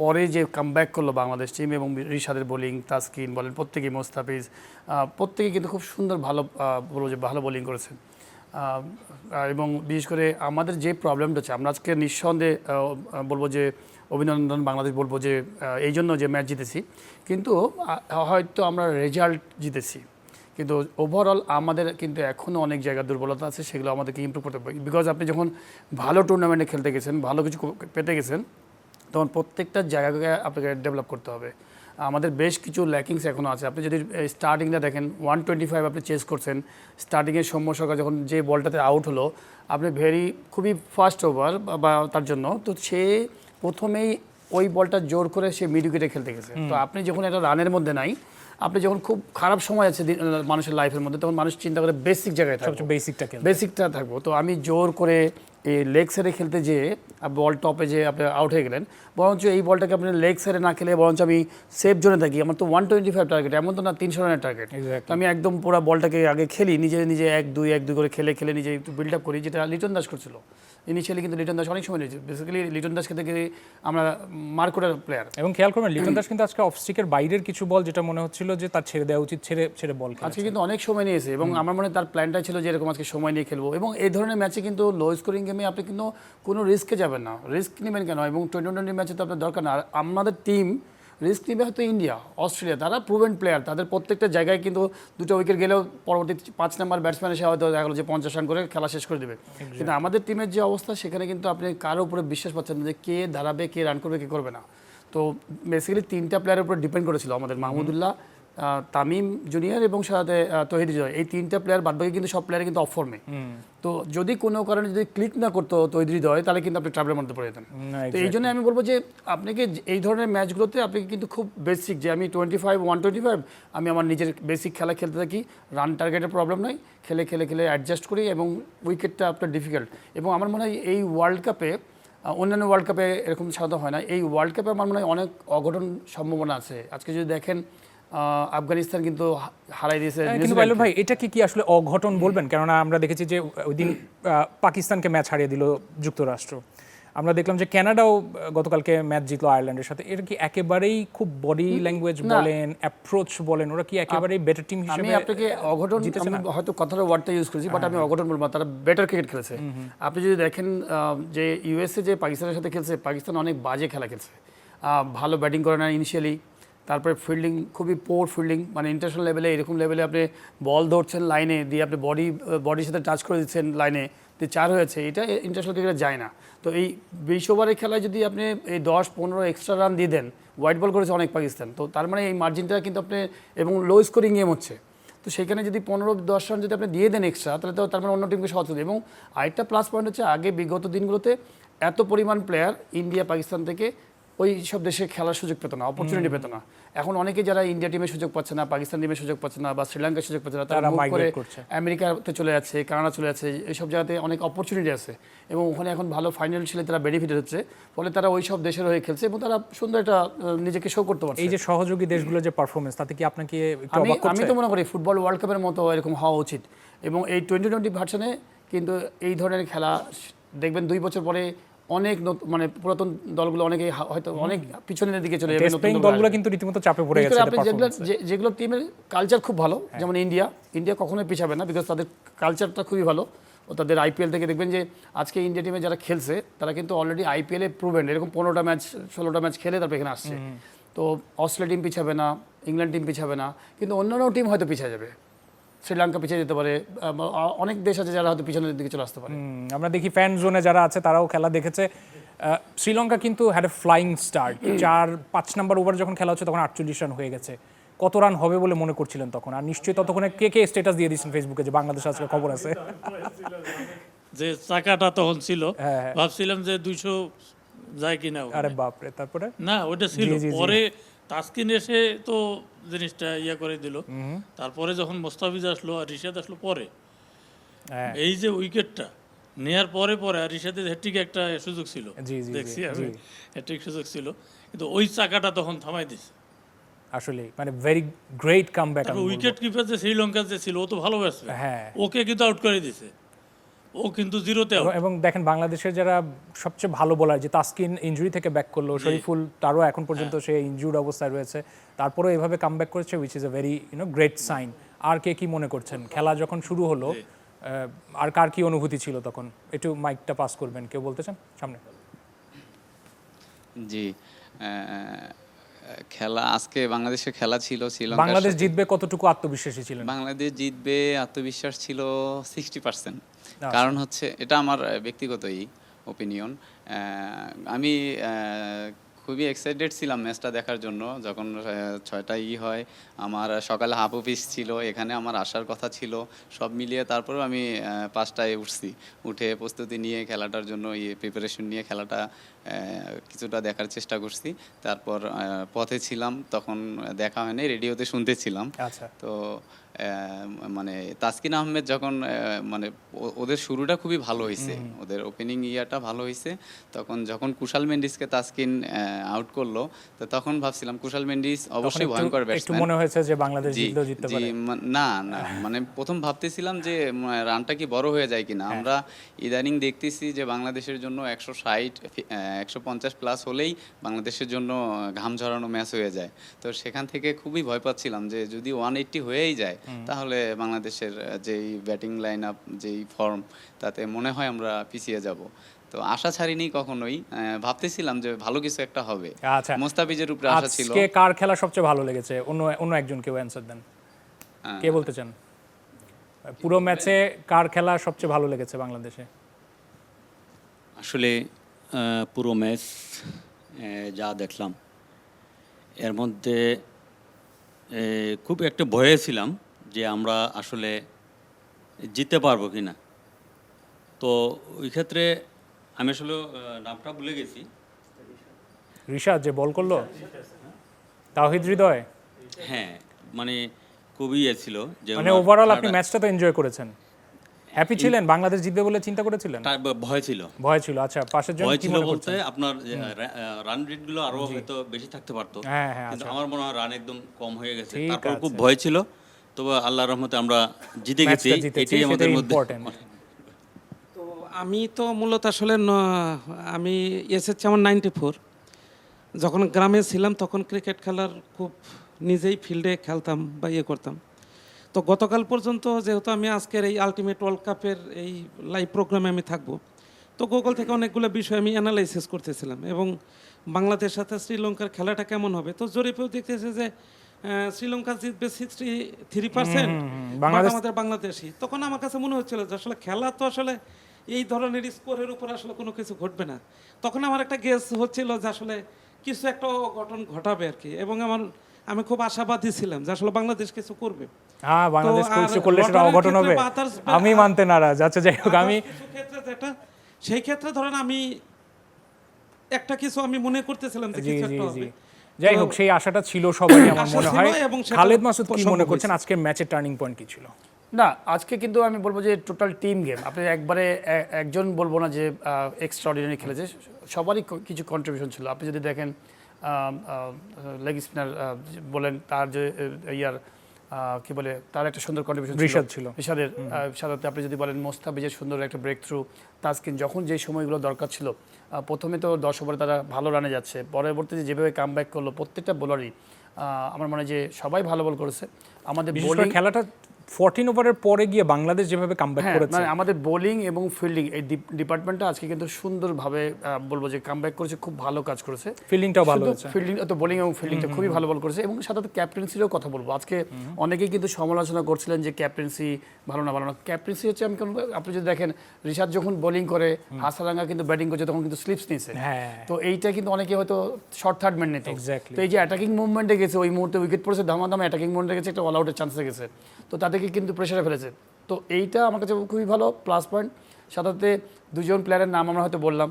পরে যে কামব্যাক করলো বাংলাদেশ টিম, এবং রিশাদের বোলিং, তাসকিন বলেন, প্রত্যেকেই, মোস্তাফিজ, প্রত্যেকেই কিন্তু খুব সুন্দর বলবো যে ভালো বোলিং করেছেন। এবং বিশেষ করে আমাদের যে প্রবলেমটা হচ্ছে, আমরা আজকে নিঃসন্দেহে বলবো যে অভিনন্দন বাংলাদেশ বলবো যে এই জন্য যে ম্যাচ জিতেছি, কিন্তু হয়তো আমরা রেজাল্ট জিতেছি, কিন্তু ওভারঅল আমাদের কিন্তু এখনও অনেক জায়গায় দুর্বলতা আছে, সেগুলো আমাদেরকে ইমপ্রুভ করতে হবে। বিকজ আপনি যখন ভালো টুর্নামেন্টে খেলতে গেছেন, ভালো কিছু পেতে গেছেন, তখন প্রত্যেকটা জায়গাকে আপনাকে ডেভেলপ করতে হবে। আমাদের বেশ কিছু ল্যাকিংস এখনও আছে। আপনি যদি স্টার্টিংটা দেখেন 125 আপনি চেস করছেন, স্টার্টিংয়ে সৌম্য সরকার যখন যে বলটাতে আউট হলো, আপনি খুবই ফার্স্ট ওভার বা তার জন্য তো সে প্রথমেই ওই বলটা জোর করে সে মিড উইকেটে খেলতে গেছে। তো আপনি যখন একটা রানের মধ্যে নাই, আপনি যখন খুব খারাপ সময় আছে মানুষের লাইফের মধ্যে, তখন মানুষ চিন্তা করে বেসিক জায়গায় থাকবে, বেসিকটা থাকবো। তো আমি জোর করে এই লেগ সাইডে খেলতে যেয়ে বল টপে যে আপনি আউট হয়ে গেলেন, বরঞ্চ এই বলটাকে আপনি লেগ সাইডে না খেলে বরঞ্চ আমি সেফ জোনে থাকি, আমার তো 125 টার্গেট, এমন তো না 300 রানের টার্গেট। তো আমি একদম পুরো বলটাকে আগে খেলি, নিজে 1-2 করে খেলে নিজে একটু বিল্ড আপ করি, যেটা লিটন দাস করছিল ইনিশিয়ালি। কিন্তু লিটন দাস অনেক সময় নিয়েছে, বেসিক্যালি লিটন দাসকে থেকে আমরা মার্ক করার প্লেয়ার। এবং খেয়াল করবেন লিটন দাস কিন্তু আজকে অফ স্ট্রিকের বাইরের কিছু বল যেটা মনে হচ্ছিল যে তার ছেড়ে দেওয়া উচিত, ছেড়ে বল খেলেছে। আজকে কিন্তু অনেক সময় নিয়েছে এবং আমার মনে হয় তার প্ল্যানটা ছিল যে এরকম আজকে সময় নিয়ে খেলবো। এবং এই ধরনের ম্যাচে কিন্তু লো স্কোরিং গেমে আপনি কিন্তু কোনো রিস্কে যাবেন না, রিস্ক নেবেন কেন? এবং টি-20 ম্যাচে তো আপনার দরকার না। আর আমাদের টিম রিস্ক নেবে হয়তো ইন্ডিয়া, অস্ট্রেলিয়া, তারা প্রুভেন প্লেয়ার, তাদের প্রত্যেকটা জায়গায় কিন্তু 2টা উইকেট গেলেও পরবর্তী 5 নম্বর ব্যাটসম্যান এসে হয়তো দেখা গেলো যে 50 রান করে খেলা শেষ করে দেবে। কিন্তু আমাদের টিমের যে অবস্থা, সেখানে কিন্তু আপনি কারো উপরে বিশ্বাস পাচ্ছেন না যে কে দাঁড়াবে, কে রান করবে, কে করবে না। তো বেসিক্যালি 3টা প্লেয়ারের উপর ডিপেন্ড করেছিল আমাদের, মাহমুদুল্লাহ, তামিম জুনিয়র এবং সাথে তৌহিদ হৃদয়। এই 3টা প্লেয়ার বাদ বাকি কিন্তু সব প্লেয়ার কিন্তু অফ ফর্মে। তো যদি কোনো কারণে যদি ক্লিক না করতো তৌহিদ হৃদয়, তাহলে কিন্তু আপনি ট্রাবলের মধ্যে পড়ে যেতেন। তো এই জন্য আমি বলবো যে আপনাকে এই ধরনের ম্যাচগুলোতে আপনাকে কিন্তু খুব বেসিক, যে আমি 125 আমি আমার নিজের বেসিক খেলা খেলতে থাকি, রান টার্গেটের প্রবলেম নয়, খেলে অ্যাডজাস্ট করি এবং উইকেটটা আপনার ডিফিকাল্ট। এবং আমার মনে হয় এই ওয়ার্ল্ড কাপে, অন্যান্য ওয়ার্ল্ড কাপে এরকম সাধারণত হয় না, এই ওয়ার্ল্ড কাপে আমার মনে হয় অনেক অঘটন সম্ভাবনা আছে। আজকে যদি দেখেন আফগানিস্তান কিন্তু হারাই দিয়েছে। কিন্তু বাইলুল ভাই, এটা কি আসলে অঘটন বলবেন? কেননা আমরা দেখেছি যে ওই দিন পাকিস্তানকে ম্যাচ হারিয়ে দিল যুক্তরাষ্ট্র। আমরা দেখলাম যে কানাডাও গতকালকে ম্যাচ জিতলো আয়ারল্যান্ডের সাথে। এটা কি একেবারেই খুব বডি ল্যাঙ্গুয়েজ বলেন, অ্যাপ্রোচ বলেন, ওরা কি একেবারেই বেটার টিম হিসেবে? আমি আপনাকে অঘটন, আমি হয়তো কথাটা ওয়ার্ডটা ইউজ করেছি, বাট আমি অঘটন বলবো, তারা বেটার ক্রিকেট খেলেছে। আপনি যদি দেখেন যে ইউএসএ যে পাকিস্তানের সাথে খেলছে, পাকিস্তান অনেক বাজে খেলা খেলছে, ভালো ব্যাটিং করে না ইনিশিয়ালি, তারপরে ফিল্ডিং খুবই পোর ফিল্ডিং, মানে ইন্টারন্যাশনাল লেভেলে এরকম লেভেলে আপনি বল ধরছেন লাইনে দিয়ে, আপনি বডির সাথে টাচ করে দিচ্ছেন লাইনে দিয়ে 4 হয়েছে, এটা ইন্টারন্যাশনাল ক্রিকেটে যায় না। তো এই 20 ওভারের খেলায় যদি আপনি এই 10-15 এক্সট্রা রান দিয়ে দেন, হোয়াইট বল করেছে অনেক পাকিস্তান, তো তার মানে এই মার্জিনটা কিন্তু আপনি, এবং লো স্কোরিং গেম হচ্ছে, তো সেখানে যদি 15-10 রান যদি আপনি দিয়ে দেন এক্সট্রা, তাহলে তো তার মানে অন্য টিমকে সহজ হবে। এবং আরেকটা প্লাস পয়েন্ট হচ্ছে, আগে বিগত দিনগুলোতে এত পরিমাণ প্লেয়ার ইন্ডিয়া পাকিস্তান থেকে ওই সব দেশে খেলার সুযোগ পেত না, অপরচুনিটি পেত না। এখন অনেকে যারা ইন্ডিয়া টিমের সুযোগ পাচ্ছে না, পাকিস্তান টিমের সুযোগ পাচ্ছে না, বা শ্রীলঙ্কার সুযোগ পাচ্ছে না, তারা মুভ করে আমেরিকাতে চলে যাচ্ছে, কানাডা চলে যাচ্ছে, এইসব জায়গাতে অনেক অপরচুনিটি আছে এবং ওখানে এখন ভালো ফাইন্যান্সিয়ালি তারা বেনিফিটেড হচ্ছে, ফলে তারা ওই সব দেশের হয়ে খেলছে এবং তারা সুন্দর একটা নিজেকে শো করতে পারছে। এই যে সহযোগী দেশগুলোর যে পারফরমেন্স, তাতে কি আপনাকে আমি তো মনে করি ফুটবল ওয়ার্ল্ড কাপের মতো এরকম হওয়া উচিত। এবং এই 2020 ভার্সনে কিন্তু এই ধরনের খেলা দেখবেন 2 বছর পরে অনেক মানে পুরাতন দলগুলো অনেকে হয়তো অনেক পিছনের দিকে চলে যাবে, নতুন দলগুলো কিন্তু রীতিমতো চাপে পড়ে গেছে। আপনি যেগুলো টিমের কালচার খুব ভালো, যেমন ইন্ডিয়া কখনোই পিছাবে না, বিকজ তাদের কালচারটা খুবই ভালো। ও তাদের আইপিএল থেকে দেখবেন যে আজকে ইন্ডিয়া টিমে যারা খেলছে, তারা কিন্তু অলরেডি আইপিএলে প্রুভেন, এরকম 15টা ম্যাচ 16টা ম্যাচ খেলে তারপর এখানে আসছে। তো অস্ট্রেলিয়া টিম পিছাবে না, ইংল্যান্ড টিম পিছাবে না, কিন্তু অন্যান্য টিম হয়তো পিছিয়ে যাবে, শ্রীলঙ্কা পিছিয়ে যেতে পারে, অনেক দেশ আছে যারা হয়তো পিছনের দিকে চলে আসতে পারে। আমরা দেখি ফ্যান জোনে যারা আছে তারাও খেলা দেখেছে। শ্রীলঙ্কা কিন্তু had a flying start, 4-5 number over যখন খেলা হচ্ছে তখন 48 রান হয়ে গেছে। কত রান হবে বলে মনে করছিলেন তখন? আর নিশ্চয়ই ততক্ষণে কে স্ট্যাটাস দিয়ে দিয়েছেন ফেসবুকে যে বাংলাদেশ আজকে খবর আছে, যে চাকাটা তখন ছিল, ভাবছিলাম যে 200 যায় কিনা। আরে বাপরে, তারপরে না ওটা ছিল, পরে তাসকিন এসে তো জিনিসটা করে দিল। তারপরে যখন মোস্তাফিজ আসলো আর রিশাদ আসলো পরে, এই যে উইকেটটা নেয়ার পরে আর রিশাদের হ্যাট্রিক একটা সুযোগ ছিল, দেখছি আমি হ্যাট্রিক সুযোগ ছিল, কিন্তু ওই চাকাটা তখন থামাই দিছে। আসলে মানে very great comeback. Wicket keeper যে শ্রীলঙ্কার যে ছিল, ও তো ভালো ব্যাটসম্যান, ওকে কিন্তু আউট করে দিছে, ও কিন্তু 0-তে আউট। এবং দেখেন বাংলাদেশের যারা সবচেয়ে ভালো বোলার, যে তাসকিন ইনজুরি থেকে ব্যাক করলো, শরীফুল তারও এখন পর্যন্ত সে ইনজুর্ড অবস্থায় রয়েছে, তারপরেও এভাবে কামব্যাক করেছে, which is a very great sign. আর কে কি মনে করছেন খেলা যখন শুরু হলো, আর কার কি অনুভূতি ছিল তখন? একটু মাইকটা পাস করবেন, কেউ বলতে চান সামনে? জি, খেলা আজকে বাংলাদেশের খেলা ছিল শ্রীলঙ্কার বাংলাদেশ সাথে। জিতবে কতটুকু আত্মবিশ্বাসী ছিলেন? বাংলাদেশ জিতবে আত্মবিশ্বাস ছিল 60%। কারণ হচ্ছে এটা আমার ব্যক্তিগতই ওপিনিয়ন। আমি খুবই এক্সাইটেড ছিলাম ম্যাচটা দেখার জন্য। যখন 6টায় হয়, আমার সকালে হাফ অফিস ছিল, এখানে আমার আসার কথা ছিল, সব মিলিয়ে তারপরেও আমি 5টায় উঠছি, উঠে প্রস্তুতি নিয়ে খেলাটার জন্য প্রিপারেশন নিয়ে খেলাটা কিছুটা দেখার চেষ্টা করছি। তারপর পথে ছিলাম, তখন দেখা হয়নি, রেডিওতে শুনতেছিলাম। আচ্ছা। তো মানে তাসকিন আহমেদ যখন মানে ওদের শুরুটা খুবই ভালো হয়েছে, ওদের ওপেনিং ইয়াটা ভালো হয়েছে, তখন যখন কুশাল মেন্ডিসকে তাসকিন আউট করলো, তো তখন ভাবছিলাম কুশাল মেন্ডিস অবশ্যই ভয়ঙ্কর একটু ব্যাটসম্যান। মনে হয়েছে যে বাংলাদেশ জি, জিতলেও জিততে জি, পারে। না না, মানে প্রথম ভাবতেছিলাম যে রানটা কি বড় হয়ে যায় কিনা। আমরা ইদানিং দেখতেছি যে বাংলাদেশের জন্য 160 150 প্লাস হলেই বাংলাদেশের জন্য ঘাম ঝরানো ম্যাচ হয়ে যায়। তো সেখান থেকে খুবই ভয় পাচ্ছিলাম যে যদি 180 হয়েই যায়, তাহলে বাংলাদেশের যেই ব্যাটিং লাইন আপ, যেই ফর্ম, তাতে মনে হয় আমরা পিছিয়ে যাব। তো আশা ছাড়িনি কখনোই, ভাবতেছিলাম যে ভালো কিছু একটা হবে। আচ্ছা, মোস্তাফিজের উপরে আশা ছিল। আজকে কার খেলা সবচেয়ে ভালো লেগেছে? অন্য একজন কেউ অ্যানসার দেন, কে বলতে চান? পুরো ম্যাচে কার খেলা সবচেয়ে ভালো লেগেছে বাংলাদেশে? আসলে পুরো ম্যাচ যা দেখলাম, এর মধ্যে খুব একটা ভয়ে ছিলাম যে আমরা আসলে জিততে পারবো কি না। তো ওই ক্ষেত্রে আমি আসলে নামটা ভুলে গেছি। রিশাদ যে বল করলো, তাওহিদ হৃদয়। হ্যাঁ, মানে খুবই ছিল যে মানে ওভারঅল আপনি ম্যাচটা তো এনজয় করেছেন, হ্যাপি ছিলেন? বাংলাদেশ জিতবে বলে চিন্তা করেছিলেন? ভয় ছিল। ভয় ছিল। আচ্ছা, পাশের জন্য ভয় কি ছিল মনে বলতে করছেন? আপনার রান রেট গুলো আরো হয়তো বেশি থাকতে পারতো, হ্যাঁ, হ্যাঁ, কিন্তু আচ্ছা। আমার মনে হয় রান একদম কম হয়ে গেছে। ঠিক তারপর খুব আছে। ভয় ছিল, তবে আল্লাহর রহমতে আমরা জিতে গেছি, ম্যাচটা জিতেছি, এটাই আমাদের সেটাই মধ্যে ইম্পর্টেন্ট। তো আমি তো মূলত আসলে আমি এসেছি আমার 94। যখন গ্রামে ছিলাম তখন ক্রিকেট খেলার খুব নিজেই ফিল্ডে খেলতাম বা ইয়ে করতাম। তো গতকাল পর্যন্ত যেহেতু আমি আজকের এই আলটিমেট ওয়ার্ল্ড কাপের এই লাইভ প্রোগ্রামে আমি থাকবো, তো গুগল থেকে অনেকগুলো বিষয় আমি অ্যানালাইসিস করতেছিলাম এবং বাংলাদেশের সাথে শ্রীলঙ্কার খেলাটা কেমন হবে। তো জরিপেও দেখতেছে যে শ্রীলঙ্কা জিতবে 63%, বাংলাদেশ- আমাদের বাংলাদেশি। তখন আমার কাছে মনে হচ্ছিল যে আসলে খেলা তো আসলে এই ধরনের স্কোরের উপর আসলে কোনো কিছু ঘটবে না। তখন আমার একটা গেস হচ্ছিল যে আসলে কিছু একটা অঘটন ঘটাবে আর কি, এবং আমি খুব আশাবাদী ছিলাম যে আসলে বাংলাদেশ কিছু করবে। হ্যাঁ, বাংলাদেশ তো আর কিছু করলে সেটা লটারির অঘটন ক্ষেত্রে হবে, বা others আমি মানতে নারাজ। আচ্ছা, যাই হোক, আমি কিছু ক্ষেত্রে যেটা, সেই ক্ষেত্রে ধরেন আমি একটা কিছু আমি মনে করতেছিলাম যে জি কিছু জি একটা জি হবে। যাই হোক, সেই আশাটা ছিল সবারই আমার আশা মনে ছিল হয়। এবং সেটা খালেদ মাসুদ কি সম্ভব মনে করছেন হয়েছে। আজকের ম্যাচের টার্নিং পয়েন্ট কি ছিল? না, আজকে কিন্তু আমি বলবো যে টোটাল টিম গেম। আপনি একবারে একজন বলবো না যে এক্সট্রাঅর্ডিনারি খেলেছে, সবারই কিছু কন্ট্রিবিউশন ছিল। আপনি যদি দেখেন লেগ স্পিনার বলেন, তার যে ইয়ার কি বলে, তার একটা সুন্দর কন্ট্রিবিউশন রিশাদ ছিল। রিশাদের সাথে আপনি যদি বলেন মোস্তাফিজের সুন্দর একটা ব্রেক থ্রু, তাসকিন যখন যে সময়গুলো দরকার ছিল, প্রথমে তো 10 ওভারে তারা ভালো রানে যাচ্ছে, পরবর্তীতে যেভাবে কামব্যাক করলো প্রত্যেকটা বোলারই, আমার মনে হয় যে সবাই ভালো বল করেছে। আমাদের বিশেষ করে বোলিং, খেলাটা 14 ওভারের পরে গিয়ে বাংলাদেশ যেভাবে কামব্যাক হ্যাঁ, করেছে, মানে আমাদের বোলিং এবং ফিল্ডিং এই ডিপার্টমেন্টটা আজকে কিন্তু সুন্দরভাবে বলবো যে কামব্যাক করেছে, খুব ভালো কাজ করেছে। ফিল্ডিংটাও ভালো হয়েছে। ফিল্ডিং তো বোলিং এবং ফিল্ডিংটা খুবই ভালো বল করেছে, এবং সাথে ক্যাপ্টেন্সিরও কথা বলবো। আজকে অনেকেই কিন্তু সমালোচনা করছিলেন যে ক্যাপ্টেন্সি ভালো না। ক্যাপ্টেন্সি হচ্ছে, আমি আপনি যদি দেখেন রিশাদ যখন বোলিং করে, হাসারাঙ্গা কিন্তু ব্যাটিং করছে, তখন কিন্তু স্লিপস নিয়েছে। হ্যাঁ, তো এইটা কিন্তু অনেকে হয়তো শর্ট থার্ড ম্যান নিত। Exactly. তো এই যে অ্যাটাকিং মুভমেন্টে গেছে, ওই মুহূর্তে উইকেট পড়েছে, ধামাধামা অ্যাটাকিং মুভমেন্টে গেছে, একটা অল আউটের চান্সে গেছে, তো তাদেরকে কিন্তু প্রেশারে ফেলেছে। তো এইটা আমার কাছে খুবই ভালো প্লাস পয়েন্ট। সাথে দুজন প্লেয়ারের নাম আমরা হয়তো বললাম,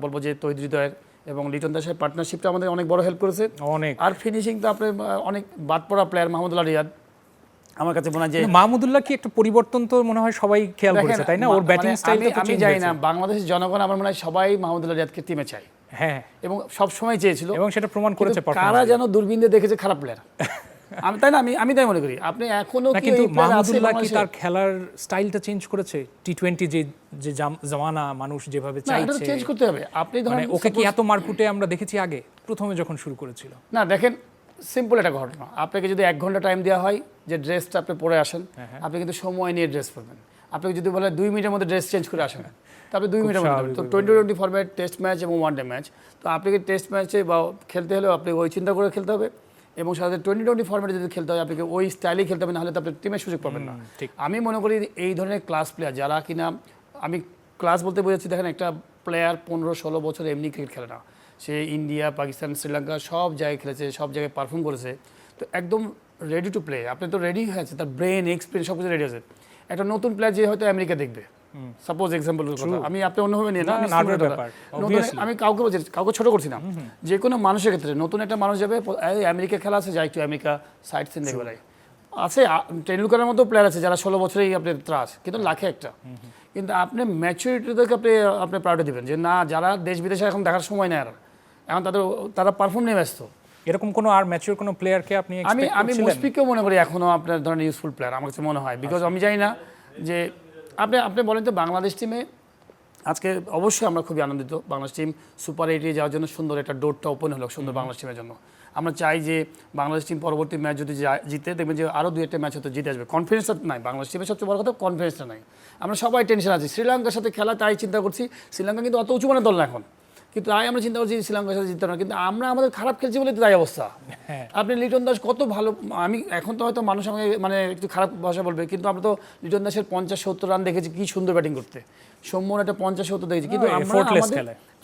বলবো যে তহিদ হৃদয়ের এবং লিটন দাসের পার্টনারশিপটা আমাদের অনেক বড় হেল্প করেছে। অনেক। আর ফিনিশিং তো আপনি অনেক বাদ পড়া প্লেয়ার মাহমুদুল্লাহ রিয়াদ, আমার কাছে মনে হয় যে মাহমুদুল্লাহ কি একটা পরিবর্তন তো মনে হয় সবাই খেয়াল করেছে, তাই না? ওর ব্যাটিং স্টাইলটা তো আমি চেঞ্জ জানি হয়েছে। না, বাংলাদেশের জনগণ আমার মনে হয় সবাই মাহমুদুল্লাহ রিয়াদকে টিমে চায়, হ্যাঁ, এবং সবসময় চেয়েছিল, এবং সেটা প্রমাণ করেছে কিন্তু performance কারা দিয়ে। যেন দূরবীন দিয়ে দেখেছে খারাপ প্লেয়ার। আমি তাই না, আমি তাই মনে করি। আপনি এখনো না, কি কিন্তু এই player আছে মাহমুদুল্লাহ কি বাংলাদেশে? তার খেলার স্টাইলটা চেঞ্জ করেছে? টি20 যে জামানা মানুষ যেভাবে না, এটা তো চাইছে, চেঞ্জ করতে হবে। আপনি মানে ধরেন ওকে কি suppose- এত মারকুটে আমরা দেখেছি আগে প্রথমে যখন শুরু করেছিল? না, দেখেন সিম্পল একটা ঘটনা, আপনাকে যদি 1 ঘন্টা টাইম দেওয়া হয় যে ড্রেসটা আপনি পরে আসেন, আপনি কিন্তু সময় নিয়ে ড্রেস পরবেন। আপনাকে যদি বলে 2 মিনিটের মধ্যে ড্রেস চেঞ্জ করে আসেন, তারপরে 2 মিনিটের মধ্যে। তো 20-20 ফরম্যাট টেস্ট ম্যাচ এবং ওয়ানডে ম্যাচ, তো আপনাকে টেস্ট ম্যাচে বা খেলতে হলেও আপনি ওই চিন্তা করে খেলতে হবে, এবং সাথে 20-20 ফরম্যাটে যদি খেলতে হয় আপনাকে ওই স্টাইলেই খেলতে হবে, নাহলে তো আপনি টিমের সুযোগ পাবেন না। আমি মনে করি এই ধরনের ক্লাস প্লেয়ার যারা কিনা, আমি ক্লাস বলতে বোঝাচ্ছি, দেখেন একটা প্লেয়ার 15-16 বছর এমনি ক্রিকেট খেলে না, সে ইন্ডিয়া, পাকিস্তান, শ্রীলঙ্কা সব জায়গায় খেলেছে, সব জায়গায় পারফর্ম করেছে, তো একদম রেডি টু প্লে। আপনি তো রেডি হয়েছে, তার ব্রেন, এক্সপিরিয়েন্স সব কিছু রেডি আছে। একটা নতুন প্লেয়ার যে হয়তো আমেরিকা দেখবে, সাপোজ এক্সাম্পল কথা, আমি আপনি অন্যভাবে নিয়ে না, আমি কাউকে বলছি, কাউকে ছোট করছি না, যে কোনো মানুষের ক্ষেত্রে নতুন একটা মানুষ যাবে, আমেরিকা খেলা আছে, যাই একটু আমেরিকা সাইট সিন দেখবে আছে। টেন্ডুলকারের মতো প্লেয়ার আছে যারা 16 বছরেই আপনি ত্রাস, কিন্তু লাখে একটা। কিন্তু আপনি ম্যাচুরিটিকে আপনি প্রায়োরিটি দেবেন, যে না, যারা দেশ বিদেশে এখন দেখার সময় নেই, আর এখন তারা পারফর্ম নিয়ে ব্যস্ত। এরকম কোনো আর ম্যাচিউর কোনো প্লেয়ারকে আপনি আমি মুশফিককেও মনে করি এখনো আপনার ধরনের ইউজফুল প্লেয়ার, আমার কাছে মনে হয়। বিকজ আমি জানি না যে আপনি বলেন তো, বাংলাদেশ টিমে আজকে অবশ্যই আমরা খুবই আনন্দিত, বাংলাদেশ টিম সুপার 8-এ যাওয়ার জন্য সুন্দর একটা ডোরটা ওপেন হলো সুন্দর বাংলাদেশ টিমের জন্য। আমরা চাই যে বাংলাদেশ টিম পরবর্তী ম্যাচ যদি জিতে, দেখবেন যে আরও 2-1টা ম্যাচ হয়তো জিতে আসবে। কনফিডেন্সটা নাই বাংলাদেশ টিমের, সবচেয়ে বড় কথা কনফিডেন্সটা নাই। আমরা সবাই টেনশন আছি, শ্রীলঙ্কার সাথে খেলা তাই চিন্তা করছি। শ্রীলঙ্কা কিন্তু অত উঁচু মানের দল না এখন, কিন্তু তাই আমরা চিন্তা করছি শ্রীলঙ্কার সাথে জিততে না, কিন্তু আমরা আমাদের খারাপ খেলছি বলে তাই অবস্থা। আপনি লিটন দাস কত ভালো, আমি এখন তো হয়তো মানুষ আমাকে মানে একটু খারাপ ভাষা বলবে, কিন্তু আমরা তো লিটন দাসের 50-70 রান দেখেছি, কি সুন্দর ব্যাটিং করতে। সৌম্যর একটা 50-70 দেখেছি, কিন্তু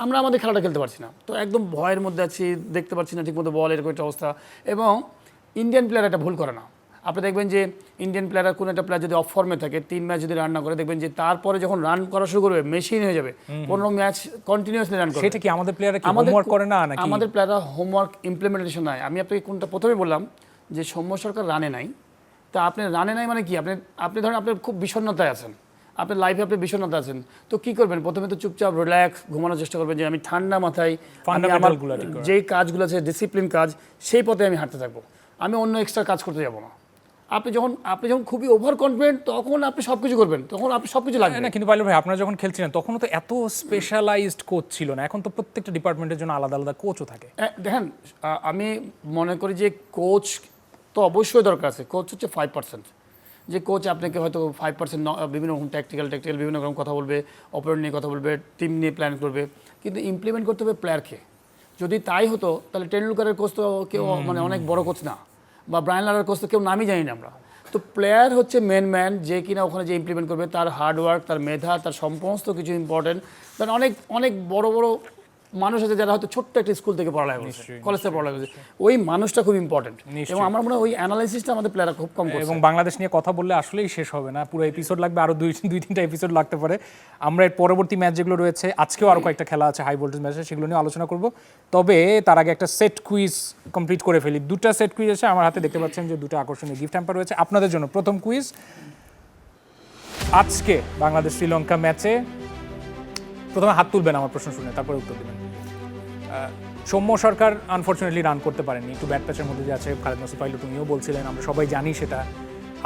আমরা আমাদের খেলাটা খেলতে পারছি না। তো একদম ভয়ের মধ্যে আছি, দেখতে পাচ্ছি না ঠিকমতো বল, এরকম একটা অবস্থা। এবং ইন্ডিয়ান প্লেয়ার একটা ভুল করে না, আপনি দেখবেন যে ইন্ডিয়ান প্লেয়ার, কোনো একটা প্লেয়ার যদি অফ ফর্মে থাকে, 3 ম্যাচ যদি রান না করে, দেখবেন যে তারপরে যখন রান করা শুরু করবে মেশিন হয়ে যাবে, 15 ম্যাচ কন্টিনিউয়াসলি রান করবে। সেটা কি আমাদের প্লেয়াররা কি হোমওয়ার্ক করে না নাকি? আমাদের প্লেয়াররা হোমওয়ার্ক ইমপ্লিমেন্টেশন নাই। আমি আপনাকে কোনটা প্রথমে বললাম যে সৌম্য সরকার রানে নাই, তা আপনি রানে নাই মানে কি, আপনি ধরেন আপনি খুব বিষণ্ণতায় আছেন, আপনার লাইফে আপনি বিষণ্ণতা আছেন, তো কি করবেন? প্রথমে তো চুপচাপ রিল্যাক্স ঘুমানোর চেষ্টা করবেন, যে আমি ঠান্ডা মাথায় যেই কাজগুলো আছে ডিসিপ্লিন কাজ, সেই পথে আমি হাঁটতে থাকবো, আমি অন্য এক্সট্রা কাজ করতে যাবো না। আপনি যখন খুবই ওভার কনফিডেন্ট, তখন আপনি সব কিছু করবেন, তখন আপনি সব কিছু লাগবে না। কিন্তু পাইলট ভাই, আপনারা যখন খেলছিলেন তখনও তো এত স্পেশালাইজড কোচ ছিল না, এখন তো প্রত্যেকটা ডিপার্টমেন্টের জন্য আলাদা আলাদা কোচও থাকে। দেখেন, আমি মনে করি যে কোচ তো অবশ্যই দরকার আছে। কোচ হচ্ছে 5%, যে কোচ আপনাকে হয়তো 5% বিভিন্ন রকম ট্যাকটিক্যাল বিভিন্ন রকম কথা বলবে, অপারেট নিয়ে কথা বলবে, টিম নিয়ে প্ল্যান করবে, কিন্তু ইমপ্লিমেন্ট করতে হবে প্লেয়ারকে। যদি তাই হতো তাহলে টেন্ডুলকারের কোচ তো কেউ মানে অনেক বড় কোচ না, বা ব্রায়ান লারার কোচ তো কেউ নামই জানি না আমরা। তো প্লেয়ার হচ্ছে মেন ম্যান, যে কিনা ওখানে যে ইমপ্লিমেন্ট করবে, তার হার্ডওয়ার্ক, তার মেধা, তার সমস্ত কিছু ইম্পর্টেন্ট। কারণ অনেক বড় বড় মানুষ আছে যারা হয়তো ছোট্ট একটা স্কুল থেকে পড়ালেখা করেছে, কলেজ থেকে পড়ালেখা করেছে, ওই মানুষটা খুব ইম্পর্টেন্ট। এবং আমার মনে হয় ওই অ্যানালাইসিসটা আমাদের প্লেয়াররা খুব কম করে। এবং বাংলাদেশ নিয়ে কথা বললে আসলেই শেষ হবে না, পুরো এপিসোড লাগবে, আরও 2-3টা এপিসোড লাগতে পারে। আমরা এর পরবর্তী ম্যাচ যেগুলো রয়েছে, আজকেও আরও কয়েকটা খেলা আছে হাই ভোল্টেজ ম্যাচে, সেগুলো নিয়ে আলোচনা করব। তবে তার আগে একটা সেট কুইজ কমপ্লিট করে ফেলি। 2টা সেট কুইজ আছে আমার হাতে, দেখতে পাচ্ছেন যে 2টা আকর্ষণীয় গিফট হ্যাম্পার রয়েছে আপনাদের জন্য। প্রথম কুইজ, আজকে বাংলাদেশ শ্রীলঙ্কা ম্যাচে, প্রথমে হাত তুলবেন আমার প্রশ্ন শুনে, তারপরে উত্তর দেবেন। সৌম্য সরকার আনফর্চুনেটলি রান করতে পারেননি, একটু ব্যাট প্যাচের মধ্যে যে আছে, খালেদ মাসুদ পাইলট তুমিও বলছিলেন, আমরা সবাই জানি সেটা।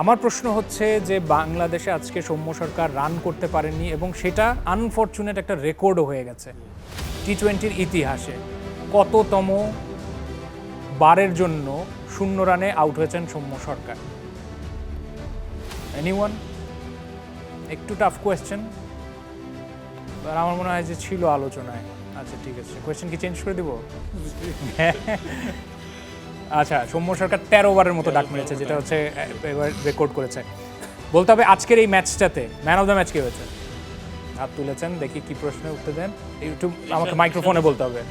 আমার প্রশ্ন হচ্ছে যে বাংলাদেশে আজকে সৌম্য সরকার রান করতে পারেননি, এবং সেটা আনফর্চুনেট একটা রেকর্ডও হয়ে গেছে টি-20-র ইতিহাসে। কততম বারের জন্য 0 রানে আউট হয়েছেন সৌম্য সরকার? এনিওয়ান? একটু টাফ কোয়েশ্চেন, আমার মনে হয় যে ছিল আলোচনায়। আচ্ছা ঠিক আছে, কোয়েশ্চেন কি চেঞ্জ করে দিব? আচ্ছা, সৌম্য সরকার 13 ওভারের মতো ডাক মেরেছে, যেটা হচ্ছে এবার রেকর্ড করেছে। বলতে হবে আজকের এই ম্যাচটাতে ম্যান অফ দ্য ম্যাচ কে হয়েছে? হাত তুলেছেন, দেখি কি প্রশ্নে উত্তর দেন, একটু আমাকে মাইক্রোফোনে বলতে হবে।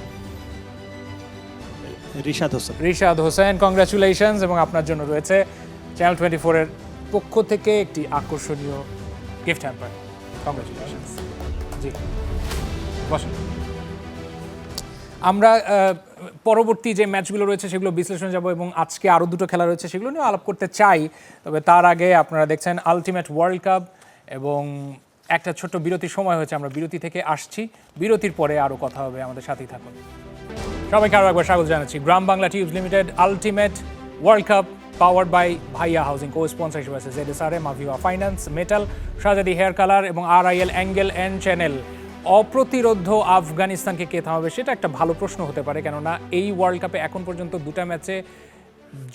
রিশাদ হোসেন, কংগ্রাচুলেশনস। এবং আপনার জন্য রয়েছে চ্যানেল 24 এর পক্ষ থেকে একটি আকর্ষণীয় গিফট হ্যাম্পার। কংগ্রাচুলেশনস। জি বসুন। আমরা পরবর্তী যে ম্যাচগুলো রয়েছে সেগুলো বিশ্লেষণে যাব, এবং আজকে আরও 2টো খেলা রয়েছে সেগুলো নিয়ে আলাপ করতে চাই। তবে তার আগে আপনারা দেখছেন আলটিমেট ওয়ার্ল্ড কাপ, এবং একটা ছোট্ট বিরতির সময় হয়েছে, আমরা বিরতি থেকে আসছি, বিরতির পরে আরও কথা হবে, আমাদের সাথেই থাকুন। সবাইকে আরও একবার স্বাগত জানাচ্ছি। Gram Bangla tubes limited ultimate world cup powered by Bhaiya housing, co sponsor হিসেবে আছে ZSRM, মাভিওয়া finance, metal, Shahzadi hair colour এবং RIL অ্যাঙ্গেল অ্যান্ড চ্যানেল। অপ্রতিরোধ্য আফগানিস্তানকে কে থামাবে, সেটা একটা ভালো প্রশ্ন হতে পারে, কেননা এই ওয়ার্ল্ড কাপে এখন পর্যন্ত 2টা ম্যাচে